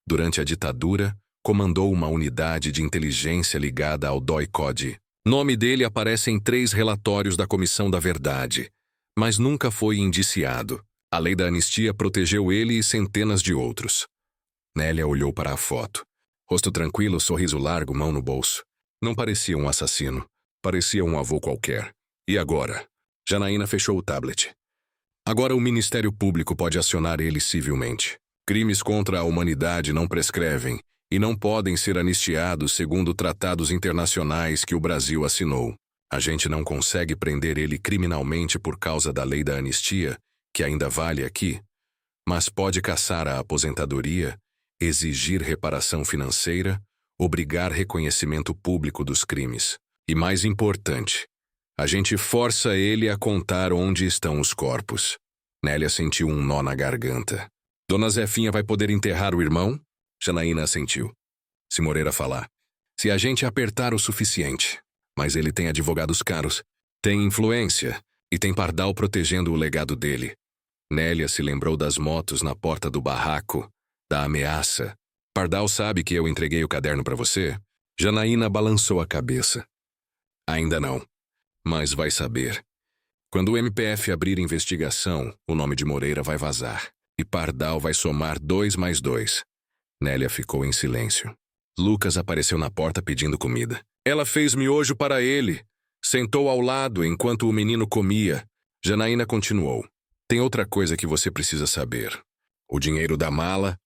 Durante a ditadura, comandou uma unidade de inteligência ligada ao DOI-CODE. Nome dele aparece em 3 relatórios da Comissão da Verdade, mas nunca foi indiciado. A lei da anistia protegeu ele e centenas de outros. Nélia olhou para a foto. Rosto tranquilo, sorriso largo, mão no bolso. Não parecia um assassino. Parecia um avô qualquer. E agora? Janaína fechou o tablet. Agora o Ministério Público pode acionar ele civilmente. Crimes contra a humanidade não prescrevem e não podem ser anistiados segundo tratados internacionais que o Brasil assinou. A gente não consegue prender ele criminalmente por causa da lei da anistia, que ainda vale aqui, mas pode cassar a aposentadoria, exigir reparação financeira, obrigar reconhecimento público dos crimes. E mais importante, a gente força ele a contar onde estão os corpos. Nélia sentiu um nó na garganta. Dona Zefinha vai poder enterrar o irmão? Janaína assentiu. Se Moreira falar. Se a gente apertar o suficiente. Mas ele tem advogados caros, tem influência e tem Pardal protegendo o legado dele. Nélia se lembrou das motos na porta do barraco, da ameaça. Pardal sabe que eu entreguei o caderno para você? Janaína balançou a cabeça. Ainda não. Mas vai saber. Quando o MPF abrir investigação, o nome de Moreira vai vazar. E Pardal vai somar 2 mais 2. Nélia ficou em silêncio. Lucas apareceu na porta pedindo comida. Ela fez miojo para ele. Sentou ao lado enquanto o menino comia. Janaína continuou. Tem outra coisa que você precisa saber. O dinheiro da mala.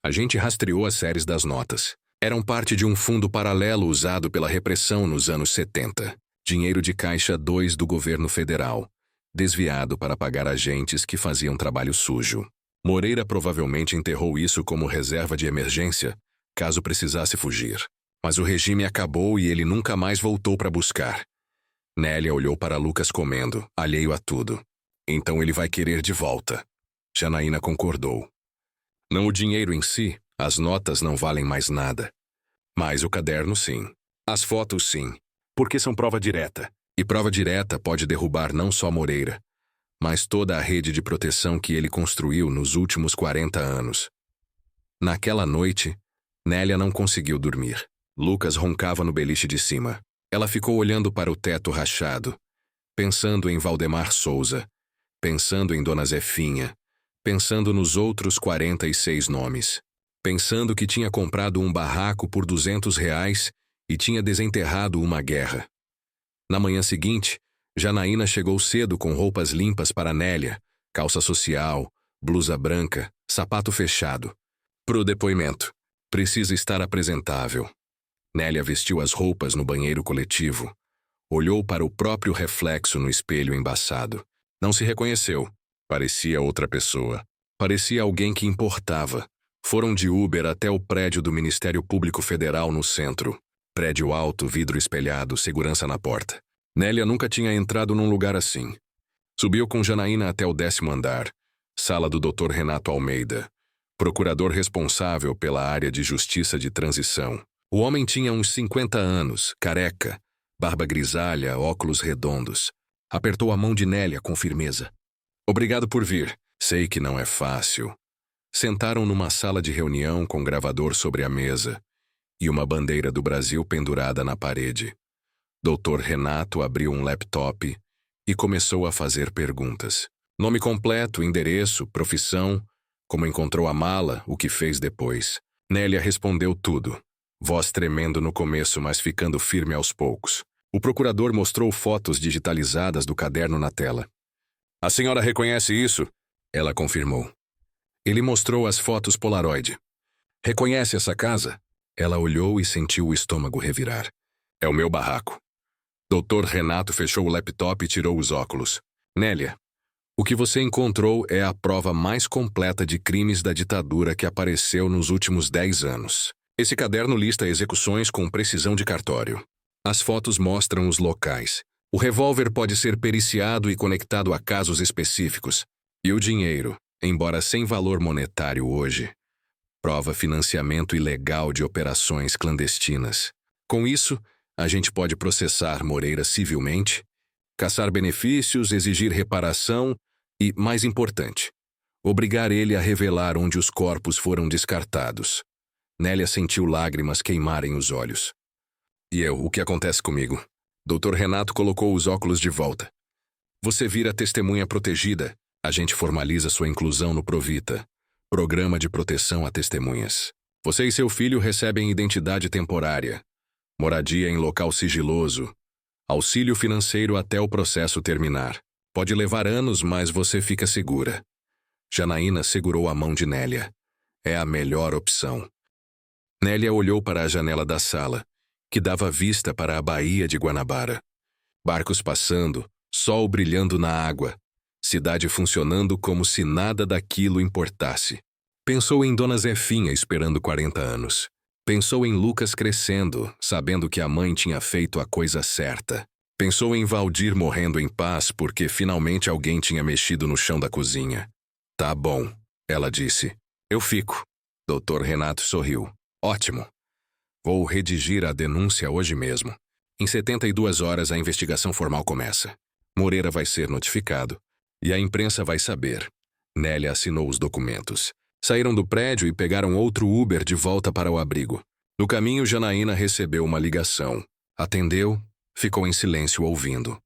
A gente rastreou as séries das notas. Eram parte de um fundo paralelo usado pela repressão nos anos 70. Dinheiro de Caixa 2 do governo federal, desviado para pagar agentes que faziam trabalho sujo. Moreira provavelmente enterrou isso como reserva de emergência, caso precisasse fugir. Mas o regime acabou e ele nunca mais voltou para buscar. Nélia olhou para Lucas comendo, alheio a tudo. Então ele vai querer de volta. Janaína concordou. Não o dinheiro em si, as notas não valem mais nada. Mas o caderno sim. As fotos sim. Porque são prova direta. E prova direta pode derrubar não só Moreira, mas toda a rede de proteção que ele construiu nos últimos 40 anos. Naquela noite, Nélia não conseguiu dormir. Lucas roncava no beliche de cima. Ela ficou olhando para o teto rachado, pensando em Valdemar Souza, pensando em Dona Zefinha, pensando nos outros 46 nomes, pensando que tinha comprado um barraco por R$ 200 e tinha desenterrado uma guerra. Na manhã seguinte, Janaína chegou cedo com roupas limpas para Nélia, calça social, blusa branca, sapato fechado. Pro depoimento. Precisa estar apresentável. Nélia vestiu as roupas no banheiro coletivo. Olhou para o próprio reflexo no espelho embaçado. Não se reconheceu. Parecia outra pessoa. Parecia alguém que importava. Foram de Uber até o prédio do Ministério Público Federal no centro. Prédio alto, vidro espelhado, segurança na porta. Nélia nunca tinha entrado num lugar assim. Subiu com Janaína até o 10º andar. Sala do Dr. Renato Almeida, procurador responsável pela área de justiça de transição. O homem tinha uns 50 anos, careca, barba grisalha, óculos redondos. Apertou a mão de Nélia com firmeza. Obrigado por vir. Sei que não é fácil. Sentaram numa sala de reunião com gravador sobre a mesa e uma bandeira do Brasil pendurada na parede. Dr. Renato abriu um laptop e começou a fazer perguntas. Nome completo, endereço, profissão, como encontrou a mala, o que fez depois. Nélia respondeu tudo. Voz tremendo no começo, mas ficando firme aos poucos. O procurador mostrou fotos digitalizadas do caderno na tela. A senhora reconhece isso? Ela confirmou. Ele mostrou as fotos Polaroid. Reconhece essa casa? Ela olhou e sentiu o estômago revirar. É o meu barraco. Dr. Renato fechou o laptop e tirou os óculos. Nélia, o que você encontrou é a prova mais completa de crimes da ditadura que apareceu nos últimos 10 anos. Esse caderno lista execuções com precisão de cartório. As fotos mostram os locais. O revólver pode ser periciado e conectado a casos específicos. E o dinheiro, embora sem valor monetário hoje, prova financiamento ilegal de operações clandestinas. Com isso, a gente pode processar Moreira civilmente, caçar benefícios, exigir reparação e, mais importante, obrigar ele a revelar onde os corpos foram descartados. Nélia sentiu lágrimas queimarem os olhos. E eu, o que acontece comigo? Dr. Renato colocou os óculos de volta. Você vira testemunha protegida. A gente formaliza sua inclusão no Provita, Programa de Proteção a Testemunhas. Você e seu filho recebem identidade temporária, moradia em local sigiloso, auxílio financeiro até o processo terminar. Pode levar anos, mas você fica segura. Janaína segurou a mão de Nélia. É a melhor opção. Nélia olhou para a janela da sala, que dava vista para a Baía de Guanabara. Barcos passando, sol brilhando na água, cidade funcionando como se nada daquilo importasse. Pensou em Dona Zefinha esperando 40 anos. Pensou em Lucas crescendo, sabendo que a mãe tinha feito a coisa certa. Pensou em Valdir morrendo em paz porque finalmente alguém tinha mexido no chão da cozinha. Tá bom, ela disse. Eu fico. Dr. Renato sorriu. Ótimo. Vou redigir a denúncia hoje mesmo. Em 72 horas a investigação formal começa. Moreira vai ser notificado. E a imprensa vai saber. Nélia assinou os documentos. Saíram do prédio e pegaram outro Uber de volta para o abrigo. No caminho, Janaína recebeu uma ligação. Atendeu, ficou em silêncio ouvindo.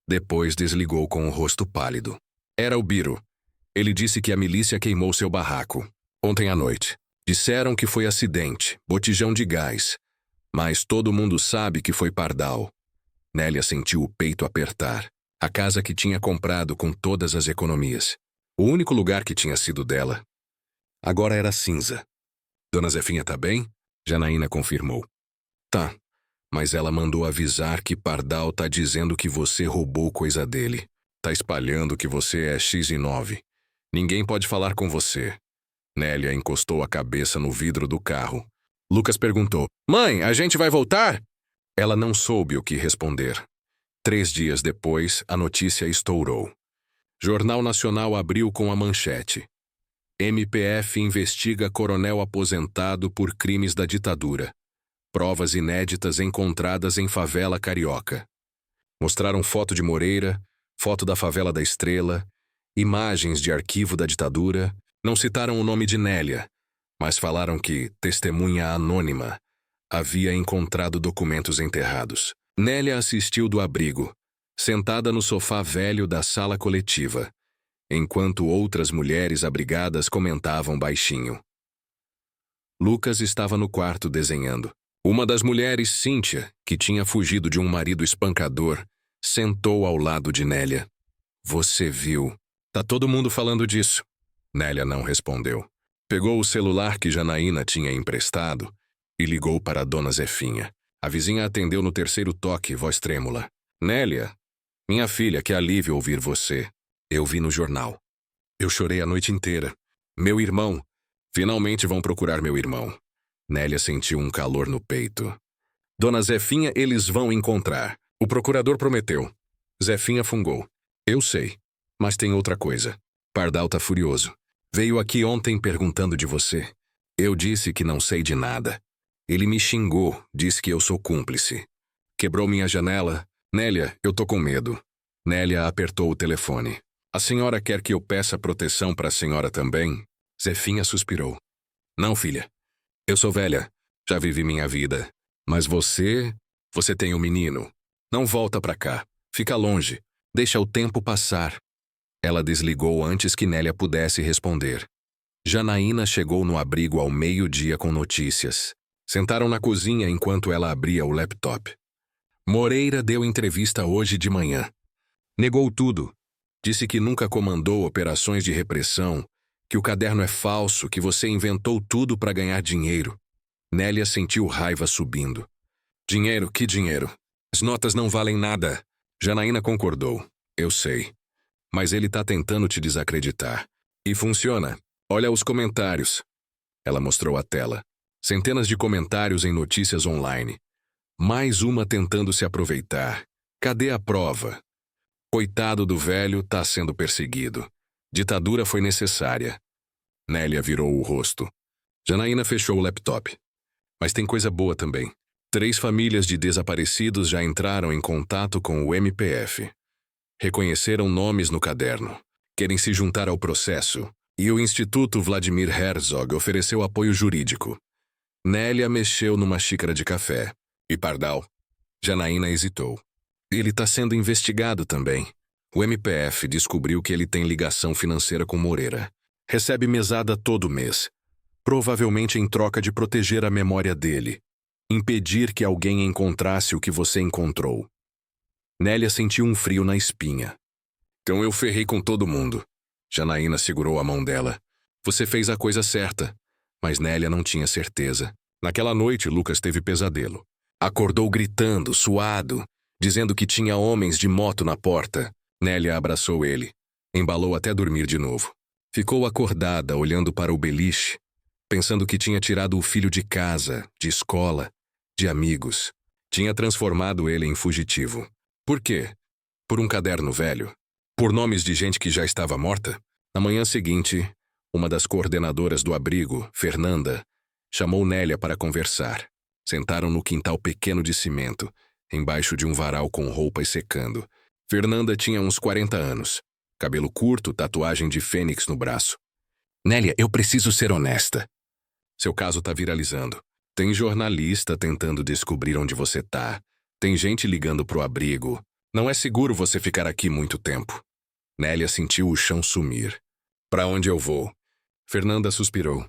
Depois desligou com o rosto pálido. Era o Biro. Ele disse que a milícia queimou seu barraco. Ontem à noite. Disseram que foi acidente, botijão de gás. Mas todo mundo sabe que foi pardal. Nélia sentiu o peito apertar. A casa que tinha comprado com todas as economias. O único lugar que tinha sido dela. Agora era cinza. Dona Zefinha tá bem? Janaína confirmou. Tá, mas ela mandou avisar que Pardal tá dizendo que você roubou coisa dele. Tá espalhando que você é X9. Ninguém pode falar com você. Nélia encostou a cabeça no vidro do carro. Lucas perguntou, Mãe, a gente vai voltar? Ela não soube o que responder. 3 dias depois, a notícia estourou. Jornal Nacional abriu com a manchete. MPF investiga coronel aposentado por crimes da ditadura. Provas inéditas encontradas em favela carioca. Mostraram foto de Moreira, foto da favela da Estrela, imagens de arquivo da ditadura. Não citaram o nome de Nélia, mas falaram que testemunha anônima havia encontrado documentos enterrados. Nélia assistiu do abrigo, sentada no sofá velho da sala coletiva, enquanto outras mulheres abrigadas comentavam baixinho. Lucas estava no quarto desenhando. Uma das mulheres, Cíntia, que tinha fugido de um marido espancador, sentou ao lado de Nélia. Você viu? Tá todo mundo falando disso. Nélia não respondeu. Pegou o celular que Janaína tinha emprestado e ligou para a dona Zefinha. A vizinha atendeu no terceiro toque, voz trêmula. Nélia, minha filha, que alívio ouvir você. Eu vi no jornal. Eu chorei a noite inteira. Meu irmão. Finalmente vão procurar meu irmão. Nélia sentiu um calor no peito. Dona Zefinha, eles vão encontrar. O procurador prometeu. Zefinha fungou. Eu sei, mas tem outra coisa. Pardal tá furioso. Veio aqui ontem perguntando de você. Eu disse que não sei de nada. Ele me xingou, disse que eu sou cúmplice. Quebrou minha janela. Nélia, eu tô com medo. Nélia apertou o telefone. A senhora quer que eu peça proteção para a senhora também? Zefinha suspirou. Não, filha. Eu sou velha. Já vivi minha vida. Mas você tem um menino. Não volta pra cá. Fica longe. Deixa o tempo passar. Ela desligou antes que Nélia pudesse responder. Janaína chegou no abrigo ao meio-dia com notícias. Sentaram na cozinha enquanto ela abria o laptop. Moreira deu entrevista hoje de manhã. Negou tudo. Disse que nunca comandou operações de repressão, que o caderno é falso, que você inventou tudo para ganhar dinheiro. Nélia sentiu raiva subindo. Dinheiro? Que dinheiro? As notas não valem nada. Janaína concordou. Eu sei. Mas ele tá tentando te desacreditar. E funciona. Olha os comentários. Ela mostrou a tela. Centenas de comentários em notícias online. Mais uma tentando se aproveitar. Cadê a prova? Coitado do velho, tá sendo perseguido. Ditadura foi necessária. Nélia virou o rosto. Janaína fechou o laptop. Mas tem coisa boa também. 3 famílias de desaparecidos já entraram em contato com o MPF. Reconheceram nomes no caderno. Querem se juntar ao processo. E o Instituto Vladimir Herzog ofereceu apoio jurídico. Nélia mexeu numa xícara de café. E Pardal? Janaína hesitou. Ele está sendo investigado também. O MPF descobriu que ele tem ligação financeira com Moreira. Recebe mesada todo mês. Provavelmente em troca de proteger a memória dele. Impedir que alguém encontrasse o que você encontrou. Nélia sentiu um frio na espinha. Então eu ferrei com todo mundo. Janaína segurou a mão dela. Você fez a coisa certa. Mas Nélia não tinha certeza. Naquela noite, Lucas teve pesadelo. Acordou gritando, suado, dizendo que tinha homens de moto na porta. Nélia abraçou ele. Embalou até dormir de novo. Ficou acordada, olhando para o beliche, pensando que tinha tirado o filho de casa, de escola, de amigos. Tinha transformado ele em fugitivo. Por quê? Por um caderno velho? Por nomes de gente que já estava morta? Na manhã seguinte, uma das coordenadoras do abrigo, Fernanda, chamou Nélia para conversar. Sentaram no quintal pequeno de cimento, embaixo de um varal com roupas secando. Fernanda tinha uns 40 anos. Cabelo curto, tatuagem de fênix no braço. Nélia, eu preciso ser honesta. Seu caso tá viralizando. Tem jornalista tentando descobrir onde você tá. Tem gente ligando pro abrigo. Não é seguro você ficar aqui muito tempo. Nélia sentiu o chão sumir. Pra onde eu vou? Fernanda suspirou.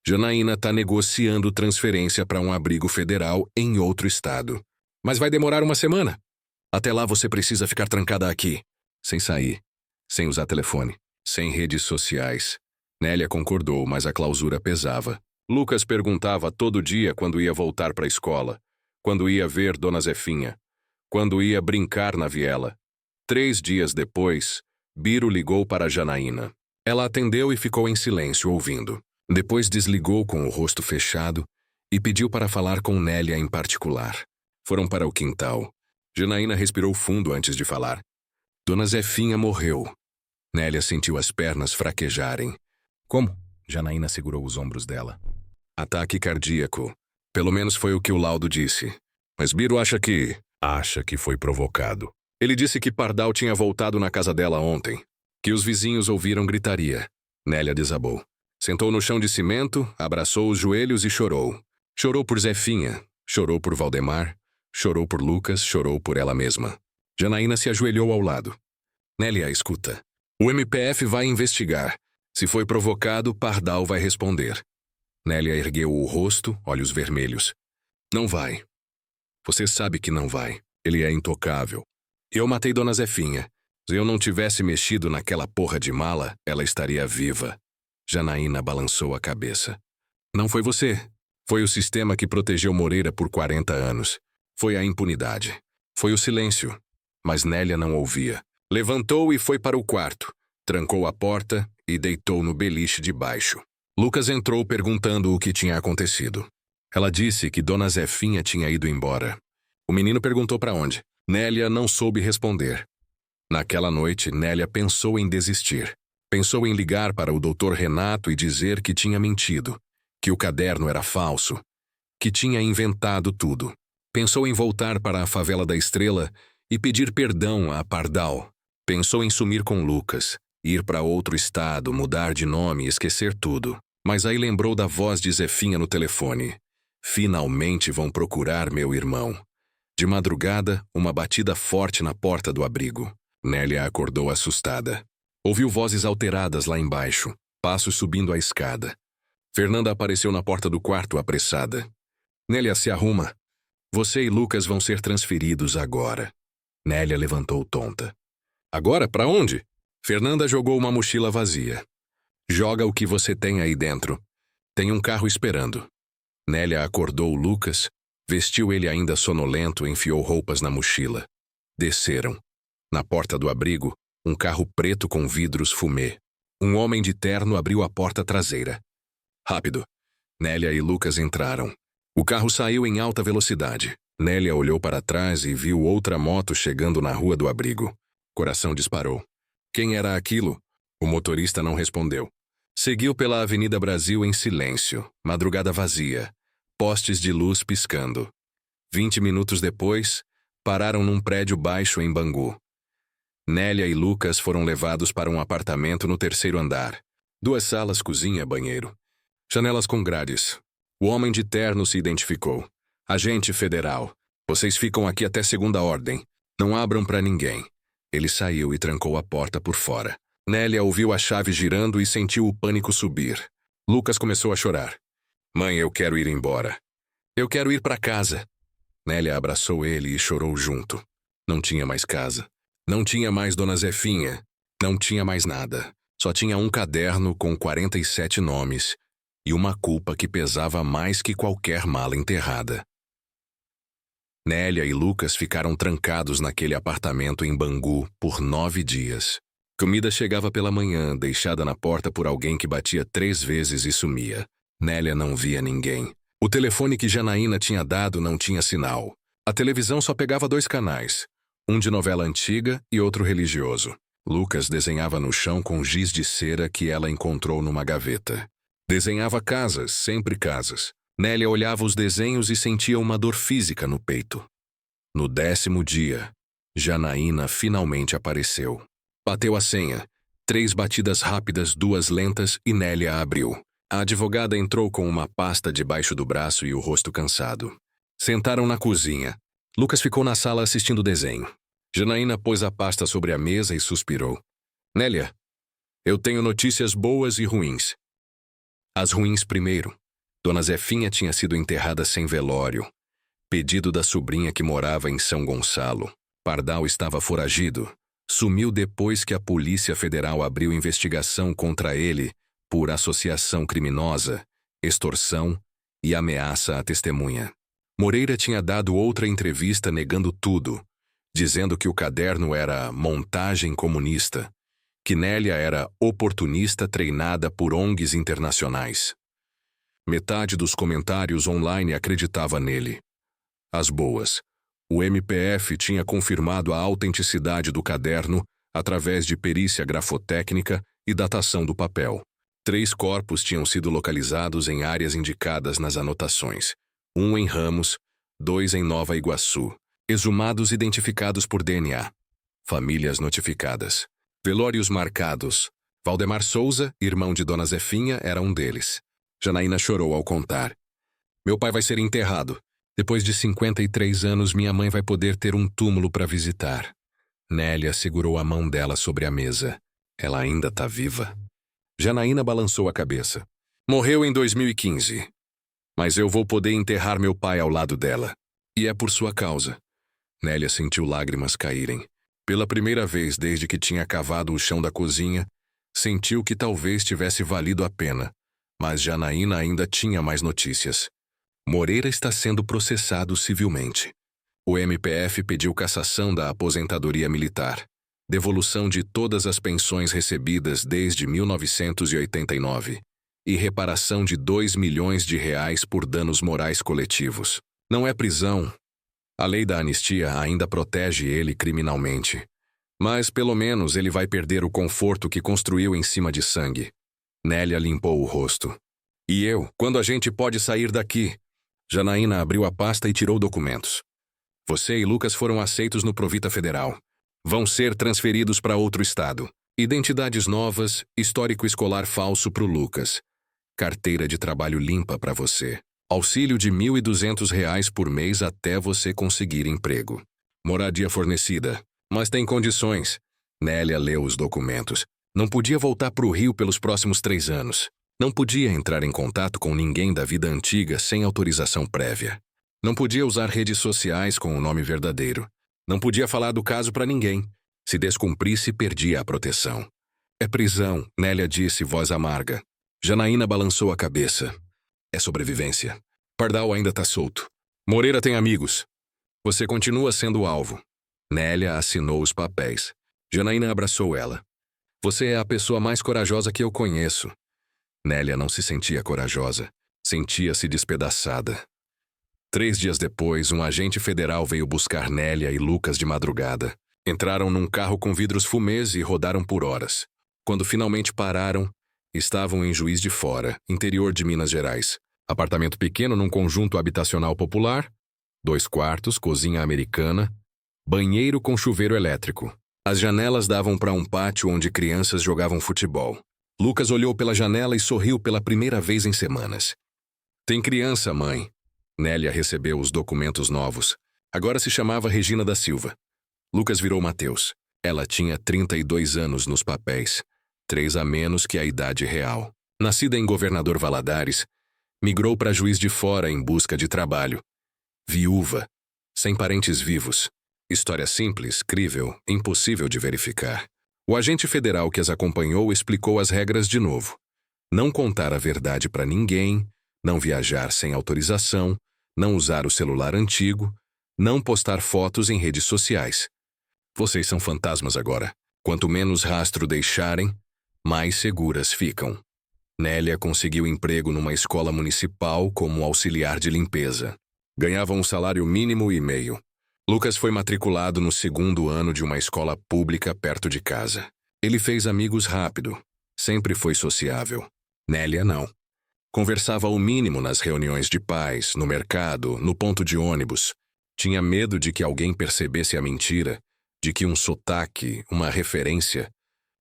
Janaína tá negociando transferência para um abrigo federal em outro estado. Mas vai demorar uma semana. Até lá você precisa ficar trancada aqui. Sem sair. Sem usar telefone. Sem redes sociais. Nélia concordou, mas a clausura pesava. Lucas perguntava todo dia quando ia voltar para a escola, quando ia ver Dona Zefinha, quando ia brincar na viela. 3 dias depois, Biro ligou para Janaína. Ela atendeu e ficou em silêncio ouvindo. Depois desligou com o rosto fechado e pediu para falar com Nélia em particular. Foram para o quintal. Janaína respirou fundo antes de falar. Dona Zefinha morreu. Nélia sentiu as pernas fraquejarem. Como? Janaína segurou os ombros dela. Ataque cardíaco. Pelo menos foi o que o laudo disse. Mas Biro acha que foi provocado. Ele disse que Pardal tinha voltado na casa dela ontem, que os vizinhos ouviram gritaria. Nélia desabou. Sentou no chão de cimento, abraçou os joelhos e chorou. Chorou por Zefinha, chorou por Valdemar, chorou por Lucas, chorou por ela mesma. Janaína se ajoelhou ao lado. Nélia, escuta. O MPF vai investigar. Se foi provocado, Pardal vai responder. Nélia ergueu o rosto, olhos vermelhos. Não vai. Você sabe que não vai. Ele é intocável. Eu matei Dona Zefinha. Se eu não tivesse mexido naquela porra de mala, ela estaria viva. Janaína balançou a cabeça. Não foi você. Foi o sistema que protegeu Moreira por 40 anos. Foi a impunidade. Foi o silêncio. Mas Nélia não ouvia. Levantou e foi para o quarto. Trancou a porta e deitou no beliche de baixo. Lucas entrou perguntando o que tinha acontecido. Ela disse que Dona Zefinha tinha ido embora. O menino perguntou para onde. Nélia não soube responder. Naquela noite, Nélia pensou em desistir. Pensou em ligar para o Dr. Renato e dizer que tinha mentido, que o caderno era falso, que tinha inventado tudo. Pensou em voltar para a favela da Estrela e pedir perdão a Pardal. Pensou em sumir com Lucas, ir para outro estado, mudar de nome e esquecer tudo. Mas aí lembrou da voz de Zefinha no telefone. Finalmente vão procurar meu irmão. De madrugada, uma batida forte na porta do abrigo. Nélia acordou assustada. Ouviu vozes alteradas lá embaixo, passos subindo a escada. Fernanda apareceu na porta do quarto apressada. Nélia, se arruma. Você e Lucas vão ser transferidos agora. Nélia levantou tonta. Agora? Para onde? Fernanda jogou uma mochila vazia. Joga o que você tem aí dentro. Tem um carro esperando. Nélia acordou Lucas, vestiu ele ainda sonolento e enfiou roupas na mochila. Desceram. Na porta do abrigo, um carro preto com vidros fumê. Um homem de terno abriu a porta traseira. Rápido. Nélia e Lucas entraram. O carro saiu em alta velocidade. Nélia olhou para trás e viu outra moto chegando na rua do abrigo. Coração disparou. Quem era aquilo? O motorista não respondeu. Seguiu pela Avenida Brasil em silêncio, madrugada vazia, postes de luz piscando. 20 minutos depois, pararam num prédio baixo em Bangu. Nélia e Lucas foram levados para um apartamento no 3º andar. 2 salas, cozinha, banheiro. Janelas com grades. O homem de terno se identificou. Agente federal. Vocês ficam aqui até segunda ordem. Não abram para ninguém. Ele saiu e trancou a porta por fora. Nélia ouviu a chave girando e sentiu o pânico subir. Lucas começou a chorar. Mãe, eu quero ir embora. Eu quero ir para casa. Nélia abraçou ele e chorou junto. Não tinha mais casa. Não tinha mais Dona Zefinha. Não tinha mais nada. Só tinha um caderno com 47 nomes e uma culpa que pesava mais que qualquer mala enterrada. Nélia e Lucas ficaram trancados naquele apartamento em Bangu por 9 dias. Comida chegava pela manhã, deixada na porta por alguém que batia 3 vezes e sumia. Nélia não via ninguém. O telefone que Janaína tinha dado não tinha sinal. A televisão só pegava 2 canais, um de novela antiga e outro religioso. Lucas desenhava no chão com giz de cera que ela encontrou numa gaveta. Desenhava casas, sempre casas. Nélia olhava os desenhos e sentia uma dor física no peito. No 10º dia, Janaína finalmente apareceu. Bateu a senha. 3 batidas rápidas, 2 lentas e Nélia abriu. A advogada entrou com uma pasta debaixo do braço e o rosto cansado. Sentaram na cozinha. Lucas ficou na sala assistindo o desenho. Janaína pôs a pasta sobre a mesa e suspirou. Nélia, eu tenho notícias boas e ruins. As ruins primeiro. Dona Zefinha tinha sido enterrada sem velório. Pedido da sobrinha que morava em São Gonçalo. Pardal estava foragido. Sumiu depois que a Polícia Federal abriu investigação contra ele por associação criminosa extorsão e ameaça à testemunha. Moreira tinha dado outra entrevista negando tudo, dizendo que o caderno era montagem comunista, que Nélia era oportunista treinada por ONGs internacionais. Metade dos comentários online acreditava nele. As boas. O MPF tinha confirmado a autenticidade do caderno através de perícia grafotécnica e datação do papel. 3 corpos tinham sido localizados em áreas indicadas nas anotações. 1 em Ramos, 2 em Nova Iguaçu. Exumados identificados por DNA. Famílias notificadas. Velórios marcados. Valdemar Souza, irmão de Dona Zefinha, era um deles. Janaína chorou ao contar. Meu pai vai ser enterrado. Depois de 53 anos, minha mãe vai poder ter um túmulo para visitar. Nélia segurou a mão dela sobre a mesa. Ela ainda está viva? Janaína balançou a cabeça. Morreu em 2015. Mas eu vou poder enterrar meu pai ao lado dela. E é por sua causa. Nélia sentiu lágrimas caírem. Pela primeira vez desde que tinha cavado o chão da cozinha, sentiu que talvez tivesse valido a pena. Mas Janaína ainda tinha mais notícias. Moreira está sendo processado civilmente. O MPF pediu cassação da aposentadoria militar, devolução de todas as pensões recebidas desde 1989 e reparação de R$2 milhões por danos morais coletivos. Não é prisão. A lei da anistia ainda protege ele criminalmente. Mas, pelo menos, ele vai perder o conforto que construiu em cima de sangue. Nélia limpou o rosto. E eu? Quando a gente pode sair daqui? Janaína abriu a pasta e tirou documentos. Você e Lucas foram aceitos no Provita Federal. Vão ser transferidos para outro estado. Identidades novas, histórico escolar falso para o Lucas. Carteira de trabalho limpa para você. Auxílio de R$1.200 por mês até você conseguir emprego. Moradia fornecida. Mas tem condições. Nélia leu os documentos. Não podia voltar para o Rio pelos próximos 3 anos. Não podia entrar em contato com ninguém da vida antiga sem autorização prévia. Não podia usar redes sociais com o nome verdadeiro. Não podia falar do caso para ninguém. Se descumprisse, perdia a proteção. É prisão, Nélia disse, voz amarga. Janaína balançou a cabeça. É sobrevivência. Pardal ainda está solto. Moreira tem amigos. Você continua sendo o alvo. Nélia assinou os papéis. Janaína abraçou ela. Você é a pessoa mais corajosa que eu conheço. Nélia não se sentia corajosa. Sentia-se despedaçada. 3 dias depois, um agente federal veio buscar Nélia e Lucas de madrugada. Entraram num carro com vidros fumês e rodaram por horas. Quando finalmente pararam, estavam em Juiz de Fora, interior de Minas Gerais. Apartamento pequeno num conjunto habitacional popular, 2 quartos, cozinha americana, banheiro com chuveiro elétrico. As janelas davam para um pátio onde crianças jogavam futebol. Lucas olhou pela janela e sorriu pela primeira vez em semanas. Tem criança, mãe. Nélia recebeu os documentos novos. Agora se chamava Regina da Silva. Lucas virou Mateus. Ela tinha 32 anos nos papéis, 3 a menos que a idade real. Nascida em Governador Valadares, migrou para Juiz de Fora em busca de trabalho. Viúva, sem parentes vivos. História simples, crível, impossível de verificar. O agente federal que as acompanhou explicou as regras de novo. Não contar a verdade para ninguém, não viajar sem autorização, não usar o celular antigo, não postar fotos em redes sociais. Vocês são fantasmas agora. Quanto menos rastro deixarem, mais seguras ficam. Nélia conseguiu emprego numa escola municipal como auxiliar de limpeza. Ganhava um salário mínimo e meio. Lucas foi matriculado no 2º ano de uma escola pública perto de casa. Ele fez amigos rápido. Sempre foi sociável. Nélia não. Conversava o mínimo nas reuniões de pais, no mercado, no ponto de ônibus. Tinha medo de que alguém percebesse a mentira, de que um sotaque, uma referência,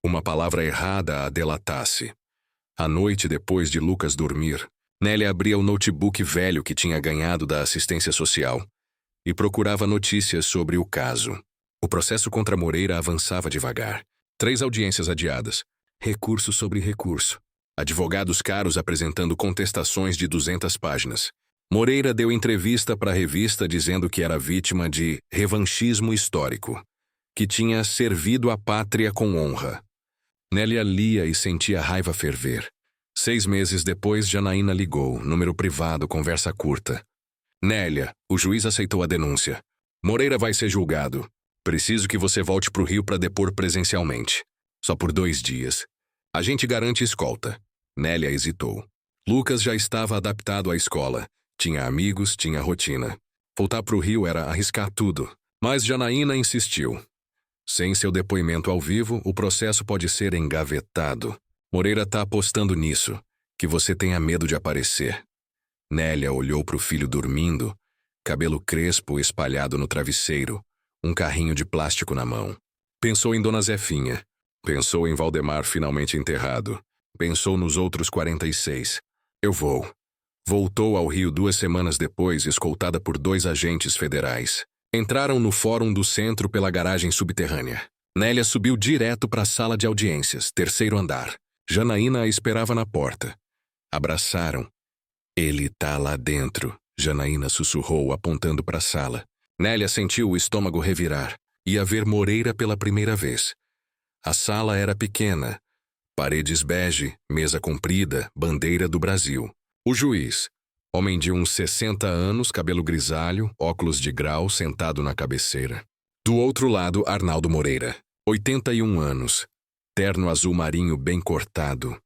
uma palavra errada a delatasse. À noite, depois de Lucas dormir, Nélia abria o notebook velho que tinha ganhado da assistência social e procurava notícias sobre o caso. O processo contra Moreira avançava devagar. 3 audiências adiadas. Recurso sobre recurso. Advogados caros apresentando contestações de 200 páginas. Moreira deu entrevista para a revista dizendo que era vítima de revanchismo histórico, que tinha servido a pátria com honra. Nélia lia e sentia a raiva ferver. 6 meses depois, Janaína ligou, número privado, conversa curta. Nélia, o juiz aceitou a denúncia. Moreira vai ser julgado. Preciso que você volte para o Rio para depor presencialmente. Só por 2 dias. A gente garante escolta. Nélia hesitou. Lucas já estava adaptado à escola. Tinha amigos, tinha rotina. Voltar para o Rio era arriscar tudo. Mas Janaína insistiu. Sem seu depoimento ao vivo, o processo pode ser engavetado. Moreira está apostando nisso, que você tenha medo de aparecer. Nélia olhou para o filho dormindo, cabelo crespo espalhado no travesseiro, um carrinho de plástico na mão. Pensou em Dona Zefinha. Pensou em Valdemar finalmente enterrado. Pensou nos outros 46. Eu vou. Voltou ao Rio 2 semanas depois, escoltada por 2 agentes federais. Entraram no fórum do centro pela garagem subterrânea. Nélia subiu direto para a sala de audiências, 3º andar. Janaína a esperava na porta. Abraçaram. Ele tá lá dentro, Janaína sussurrou, apontando para a sala. Nélia sentiu o estômago revirar. Ia ver Moreira pela primeira vez. A sala era pequena. Paredes bege, mesa comprida, bandeira do Brasil. O juiz, homem de uns 60 anos, cabelo grisalho, óculos de grau, sentado na cabeceira. Do outro lado, Arnaldo Moreira, 81 anos. Terno azul marinho bem cortado.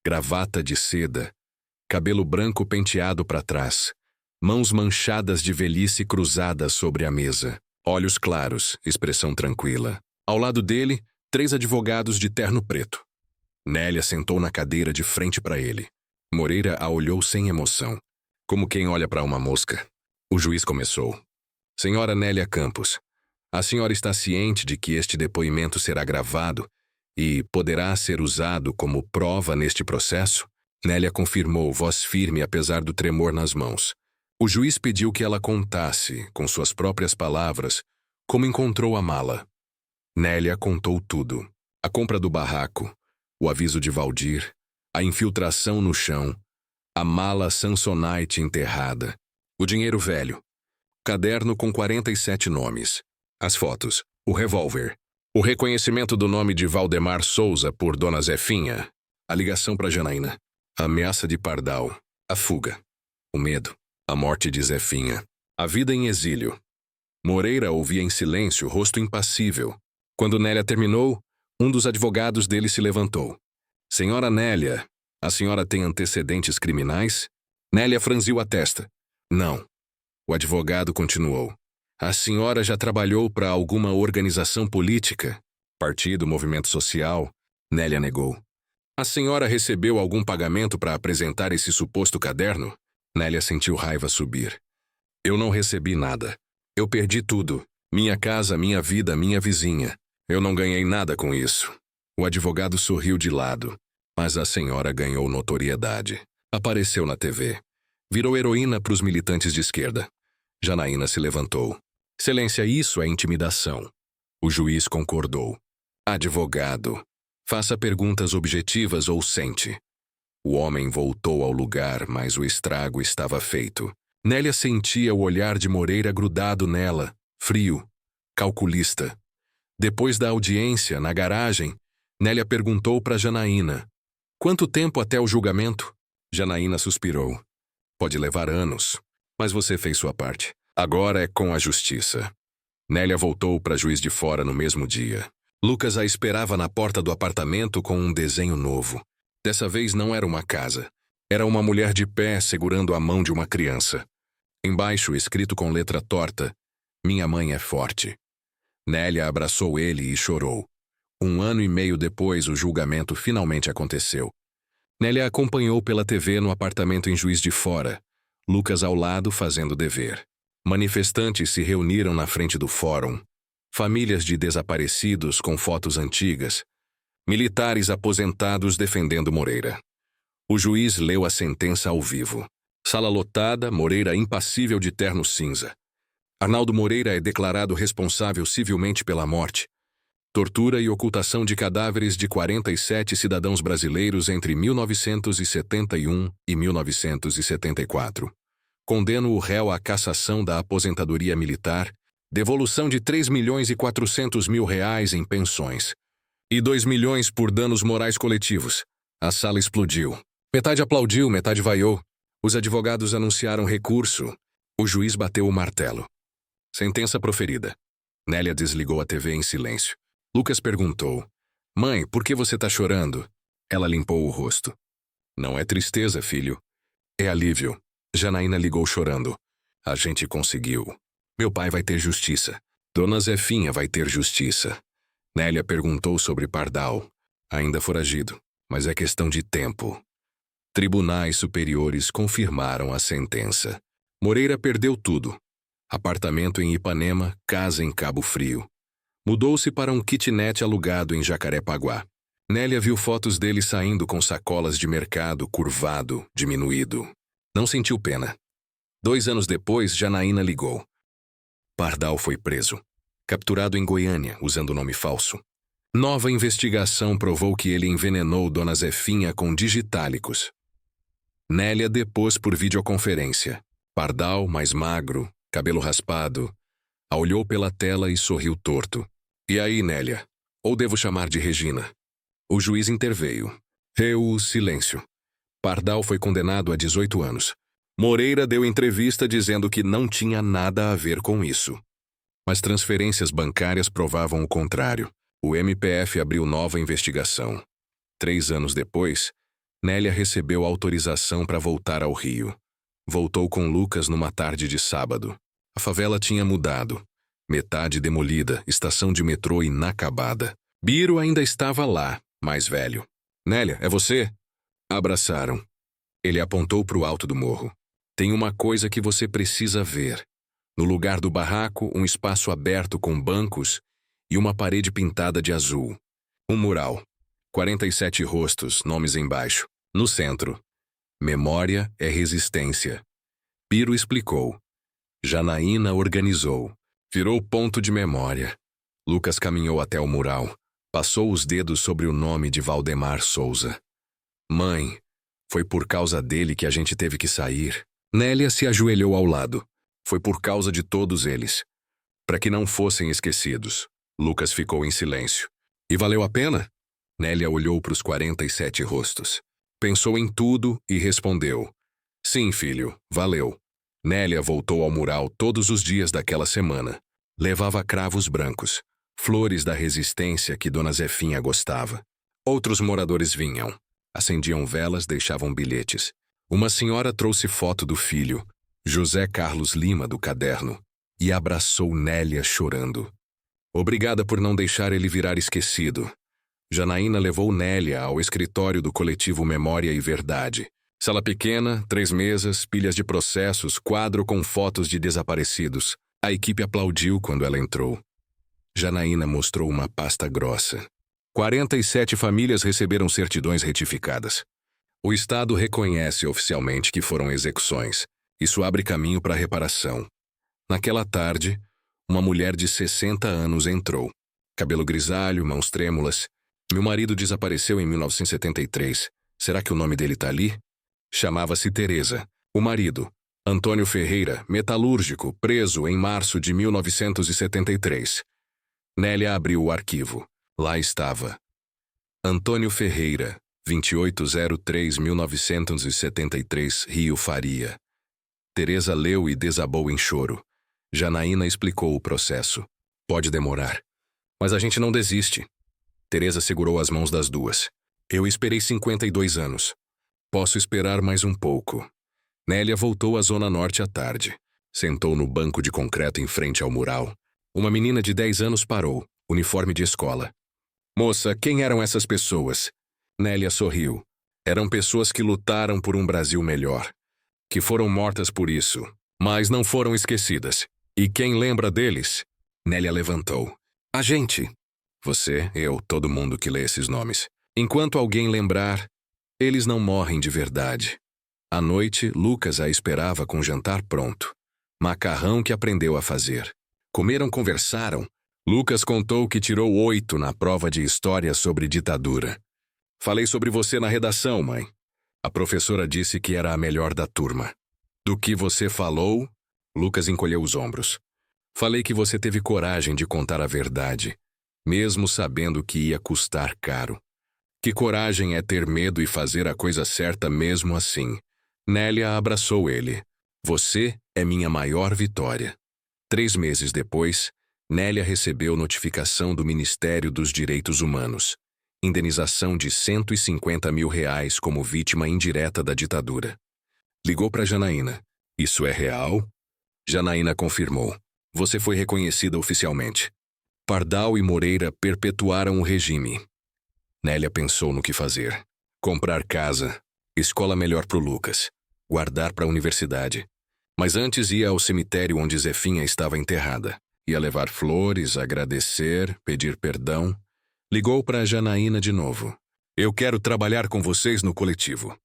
Gravata de seda. Cabelo branco penteado para trás. Mãos manchadas de velhice cruzadas sobre a mesa. Olhos claros, expressão tranquila. Ao lado dele, 3 advogados de terno preto. Nélia sentou na cadeira de frente para ele. Moreira a olhou sem emoção, como quem olha para uma mosca. O juiz começou. Senhora Nélia Campos, a senhora está ciente de que este depoimento será gravado e poderá ser usado como prova neste processo? Nélia confirmou, voz firme apesar do tremor nas mãos. O juiz pediu que ela contasse, com suas próprias palavras, como encontrou a mala. Nélia contou tudo. A compra do barraco, o aviso de Valdir, a infiltração no chão, a mala Samsonite enterrada, o dinheiro velho, o caderno com 47 nomes, as fotos, o revólver, o reconhecimento do nome de Valdemar Souza por Dona Zefinha, a ligação para Janaína, a ameaça de Pardal, a fuga, o medo, a morte de Zefinha, a vida em exílio. Moreira ouvia em silêncio, rosto impassível. Quando Nélia terminou, um dos advogados dele se levantou. Senhora Nélia, a senhora tem antecedentes criminais? Nélia franziu a testa. Não. O advogado continuou. A senhora já trabalhou para alguma organização política? Partido, movimento social? Nélia negou. A senhora recebeu algum pagamento para apresentar esse suposto caderno? Nélia sentiu raiva subir. Eu não recebi nada. Eu perdi tudo. Minha casa, minha vida, minha vizinha. Eu não ganhei nada com isso. O advogado sorriu de lado. Mas a senhora ganhou notoriedade. Apareceu na TV. Virou heroína para os militantes de esquerda. Janaína se levantou. Excelência, isso é intimidação. O juiz concordou. Advogado, faça perguntas objetivas ou sente. O homem voltou ao lugar, mas o estrago estava feito. Nélia sentia o olhar de Moreira grudado nela, frio, calculista. Depois da audiência, na garagem, Nélia perguntou para Janaína. Quanto tempo até o julgamento? Janaína suspirou. Pode levar anos, mas você fez sua parte. Agora é com a justiça. Nélia voltou para Juiz de Fora no mesmo dia. Lucas a esperava na porta do apartamento com um desenho novo. Dessa vez não era uma casa. Era uma mulher de pé segurando a mão de uma criança. Embaixo, escrito com letra torta, minha mãe é forte. Nélia abraçou ele e chorou. 1 ano e meio depois, o julgamento finalmente aconteceu. Nélia acompanhou pela TV no apartamento em Juiz de Fora, Lucas ao lado fazendo dever. Manifestantes se reuniram na frente do fórum. Famílias de desaparecidos com fotos antigas. Militares aposentados defendendo Moreira. O juiz leu a sentença ao vivo. Sala lotada, Moreira impassível de terno cinza. Arnaldo Moreira é declarado responsável civilmente pela morte, tortura e ocultação de cadáveres de 47 cidadãos brasileiros entre 1971 e 1974. Condeno o réu à cassação da aposentadoria militar, devolução de R$3.400.000 em pensões e 2 milhões por danos morais coletivos. A sala explodiu. Metade aplaudiu, metade vaiou. Os advogados anunciaram recurso. O juiz bateu o martelo. Sentença proferida. Nélia desligou a TV em silêncio. Lucas perguntou: Mãe, por que você tá chorando? Ela limpou o rosto. Não é tristeza, filho. É alívio. Janaína ligou chorando. A gente conseguiu. Meu pai vai ter justiça. Dona Zefinha vai ter justiça. Nélia perguntou sobre Pardal. Ainda foragido, mas é questão de tempo. Tribunais superiores confirmaram a sentença. Moreira perdeu tudo. Apartamento em Ipanema, casa em Cabo Frio. Mudou-se para um kitnet alugado em Jacarepaguá. Nélia viu fotos dele saindo com sacolas de mercado, curvado, diminuído. Não sentiu pena. 2 anos depois, Janaína ligou. Pardal foi preso. Capturado em Goiânia, usando nome falso. Nova investigação provou que ele envenenou Dona Zefinha com digitálicos. Nélia depôs por videoconferência. Pardal, mais magro, cabelo raspado. A olhou pela tela e sorriu torto. E aí, Nélia? Ou devo chamar de Regina? O juiz interveio. Silêncio. Pardal foi condenado a 18 anos. Moreira deu entrevista dizendo que não tinha nada a ver com isso. Mas transferências bancárias provavam o contrário. O MPF abriu nova investigação. 3 anos depois, Nélia recebeu autorização para voltar ao Rio. Voltou com Lucas numa tarde de sábado. A favela tinha mudado. Metade demolida, estação de metrô inacabada. Biro ainda estava lá, mais velho. Nélia, é você? Abraçaram. Ele apontou para o alto do morro. Tem uma coisa que você precisa ver. No lugar do barraco, um espaço aberto com bancos e uma parede pintada de azul. Um mural. 47 rostos, nomes embaixo. No centro. Memória é resistência. Biro explicou. Janaína organizou. Virou ponto de memória. Lucas caminhou até o mural. Passou os dedos sobre o nome de Valdemar Souza. Mãe, foi por causa dele que a gente teve que sair. Nélia se ajoelhou ao lado. Foi por causa de todos eles. Para que não fossem esquecidos. Lucas ficou em silêncio. E valeu a pena? Nélia olhou para os 47 rostos. Pensou em tudo e respondeu. Sim, filho, valeu. Nélia voltou ao mural todos os dias daquela semana. Levava cravos brancos, flores da resistência que Dona Zefinha gostava. Outros moradores vinham. Acendiam velas, deixavam bilhetes. Uma senhora trouxe foto do filho, José Carlos Lima, do caderno, e abraçou Nélia chorando. Obrigada por não deixar ele virar esquecido. Janaína levou Nélia ao escritório do coletivo Memória e Verdade. Sala pequena, 3 mesas, pilhas de processos, quadro com fotos de desaparecidos. A equipe aplaudiu quando ela entrou. Janaína mostrou uma pasta grossa. 47 famílias receberam certidões retificadas. O Estado reconhece oficialmente que foram execuções. Isso abre caminho para reparação. Naquela tarde, uma mulher de 60 anos entrou. Cabelo grisalho, mãos trêmulas. Meu marido desapareceu em 1973. Será que o nome dele tá ali? Chamava-se Teresa. O marido, Antônio Ferreira, metalúrgico, preso em março de 1973. Nélia abriu o arquivo. Lá estava. Antônio Ferreira, 2803-1973, Rio Faria. Teresa leu e desabou em choro. Janaína explicou o processo. Pode demorar. Mas a gente não desiste. Teresa segurou as mãos das duas. Eu esperei 52 anos. Posso esperar mais um pouco. Nélia voltou à Zona Norte à tarde. Sentou no banco de concreto em frente ao mural. Uma menina de 10 anos parou, uniforme de escola. Moça, quem eram essas pessoas? Nélia sorriu. Eram pessoas que lutaram por um Brasil melhor. Que foram mortas por isso, mas não foram esquecidas. E quem lembra deles? Nélia levantou. A gente. Você, eu, todo mundo que lê esses nomes. Enquanto alguém lembrar, eles não morrem de verdade. À noite, Lucas a esperava com o jantar pronto. Macarrão que aprendeu a fazer. Comeram, conversaram. Lucas contou que tirou 8 na prova de história sobre ditadura. Falei sobre você na redação, mãe. A professora disse que era a melhor da turma. Do que você falou? Lucas encolheu os ombros. Falei que você teve coragem de contar a verdade, mesmo sabendo que ia custar caro. Que coragem é ter medo e fazer a coisa certa mesmo assim. Nélia abraçou ele. Você é minha maior vitória. 3 meses depois, Nélia recebeu notificação do Ministério dos Direitos Humanos. Indenização de R$ 150 mil como vítima indireta da ditadura. Ligou para Janaína. Isso é real? Janaína confirmou. Você foi reconhecida oficialmente. Pardal e Moreira perpetuaram o regime. Nélia pensou no que fazer. Comprar casa, escola melhor para o Lucas, guardar para a universidade. Mas antes ia ao cemitério onde Zefinha estava enterrada. Ia levar flores, agradecer, pedir perdão. Ligou para Janaína de novo. Eu quero trabalhar com vocês no coletivo.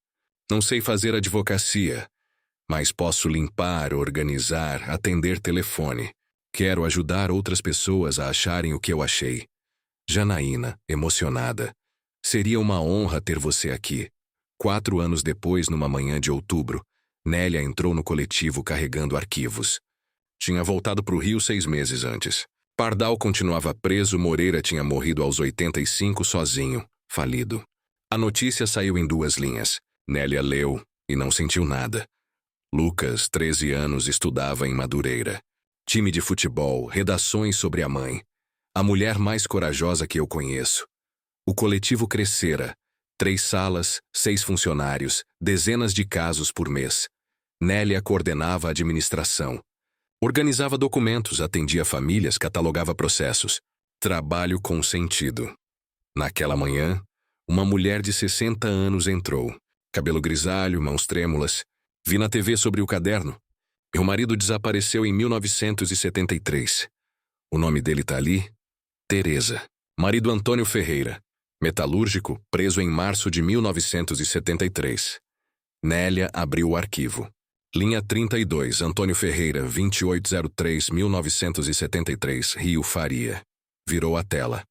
Não sei fazer advocacia, mas posso limpar, organizar, atender telefone. Quero ajudar outras pessoas a acharem o que eu achei. Janaína, emocionada. Seria uma honra ter você aqui. 4 anos depois, numa manhã de outubro, Nélia entrou no coletivo carregando arquivos. Tinha voltado para o Rio 6 meses antes. Pardal continuava preso, Moreira tinha morrido aos 85 sozinho, falido. A notícia saiu em 2 linhas. Nélia leu e não sentiu nada. Lucas, 13 anos, estudava em Madureira. Time de futebol, redações sobre a mãe. A mulher mais corajosa que eu conheço. O coletivo crescera. 3 salas, 6 funcionários, dezenas de casos por mês. Nélia coordenava a administração. Organizava documentos, atendia famílias, catalogava processos. Trabalho com sentido. Naquela manhã, uma mulher de 60 anos entrou. Cabelo grisalho, mãos trêmulas. Vi na TV sobre o caderno. Meu marido desapareceu em 1973. O nome dele tá ali? Teresa. Marido Antônio Ferreira. Metalúrgico, preso em março de 1973. Nélia abriu o arquivo. Linha 32, Antônio Ferreira, 2803-1973, Rio Faria. Virou a tela.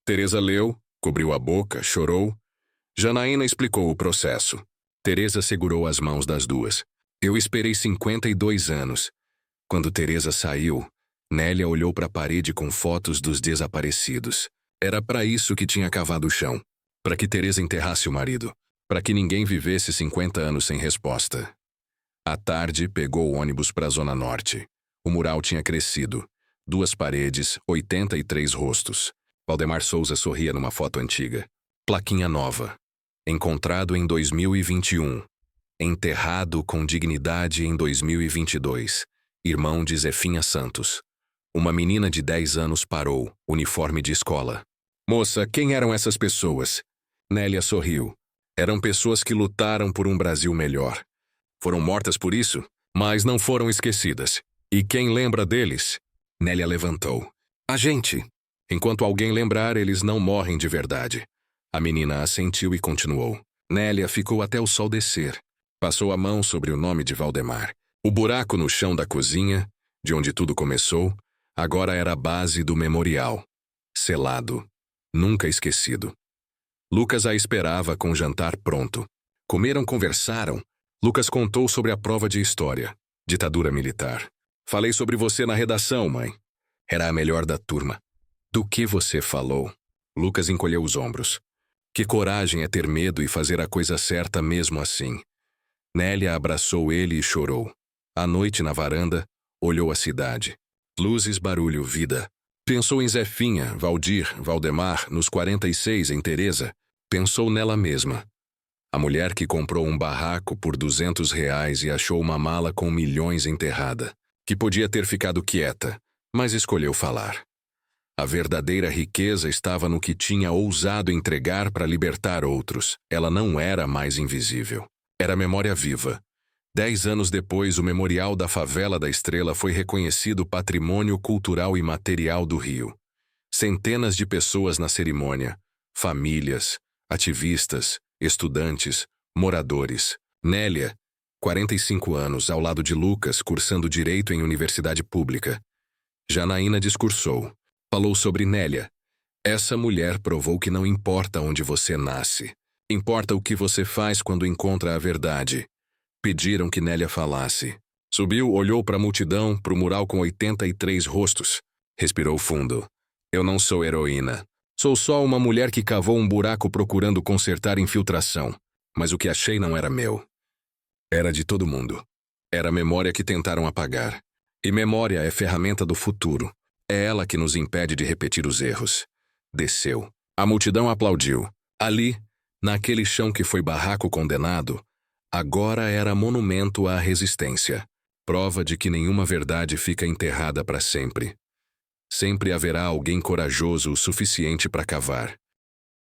Teresa leu, cobriu a boca, chorou. Janaína explicou o processo. Teresa segurou as mãos das duas. Eu esperei 52 anos. Quando Teresa saiu, Nélia olhou para a parede com fotos dos desaparecidos. Era para isso que tinha cavado o chão. Para que Teresa enterrasse o marido. Para que ninguém vivesse 50 anos sem resposta. À tarde, pegou o ônibus para a Zona Norte. O mural tinha crescido. 2 paredes, 83 rostos. Valdemar Souza sorria numa foto antiga. Plaquinha nova. Encontrado em 2021. Enterrado com dignidade em 2022. Irmão de Zefinha Santos. Uma menina de 10 anos parou, uniforme de escola. Moça, quem eram essas pessoas? Nélia sorriu. Eram pessoas que lutaram por um Brasil melhor. Foram mortas por isso, mas não foram esquecidas. E quem lembra deles? Nélia levantou. A gente. Enquanto alguém lembrar, eles não morrem de verdade. A menina assentiu e continuou. Nélia ficou até o sol descer. Passou a mão sobre o nome de Valdemar. O buraco no chão da cozinha, de onde tudo começou, agora era a base do memorial. Selado. Nunca esquecido. Lucas a esperava com o jantar pronto. Comeram, conversaram. Lucas contou sobre a prova de história. Ditadura militar. Falei sobre você na redação, mãe. Era a melhor da turma. Do que você falou? Lucas encolheu os ombros. Que coragem é ter medo e fazer a coisa certa mesmo assim. Nélia abraçou ele e chorou. À noite na varanda, olhou a cidade. Luzes, barulho, vida. Pensou em Zefinha, Valdir, Valdemar, nos 46 em Teresa. Pensou nela mesma. A mulher que comprou um barraco por R$ 200 e achou uma mala com milhões enterrada. Que podia ter ficado quieta, mas escolheu falar. A verdadeira riqueza estava no que tinha ousado entregar para libertar outros. Ela não era mais invisível. Era memória viva. 10 anos depois, o Memorial da Favela da Estrela foi reconhecido Patrimônio Cultural e Material do Rio. Centenas de pessoas na cerimônia. Famílias, ativistas, estudantes, moradores. Nélia, 45 anos, ao lado de Lucas, cursando Direito em universidade pública. Janaína discursou. Falou sobre Nélia. Essa mulher provou que não importa onde você nasce. Importa o que você faz quando encontra a verdade. Pediram que Nélia falasse. Subiu, olhou para a multidão, para o mural com 83 rostos. Respirou fundo. Eu não sou heroína. Sou só uma mulher que cavou um buraco procurando consertar infiltração. Mas o que achei não era meu. Era de todo mundo. Era a memória que tentaram apagar. E memória é ferramenta do futuro. É ela que nos impede de repetir os erros. Desceu. A multidão aplaudiu. Ali, naquele chão que foi barraco condenado, agora era monumento à resistência. Prova de que nenhuma verdade fica enterrada para sempre. Sempre haverá alguém corajoso o suficiente para cavar.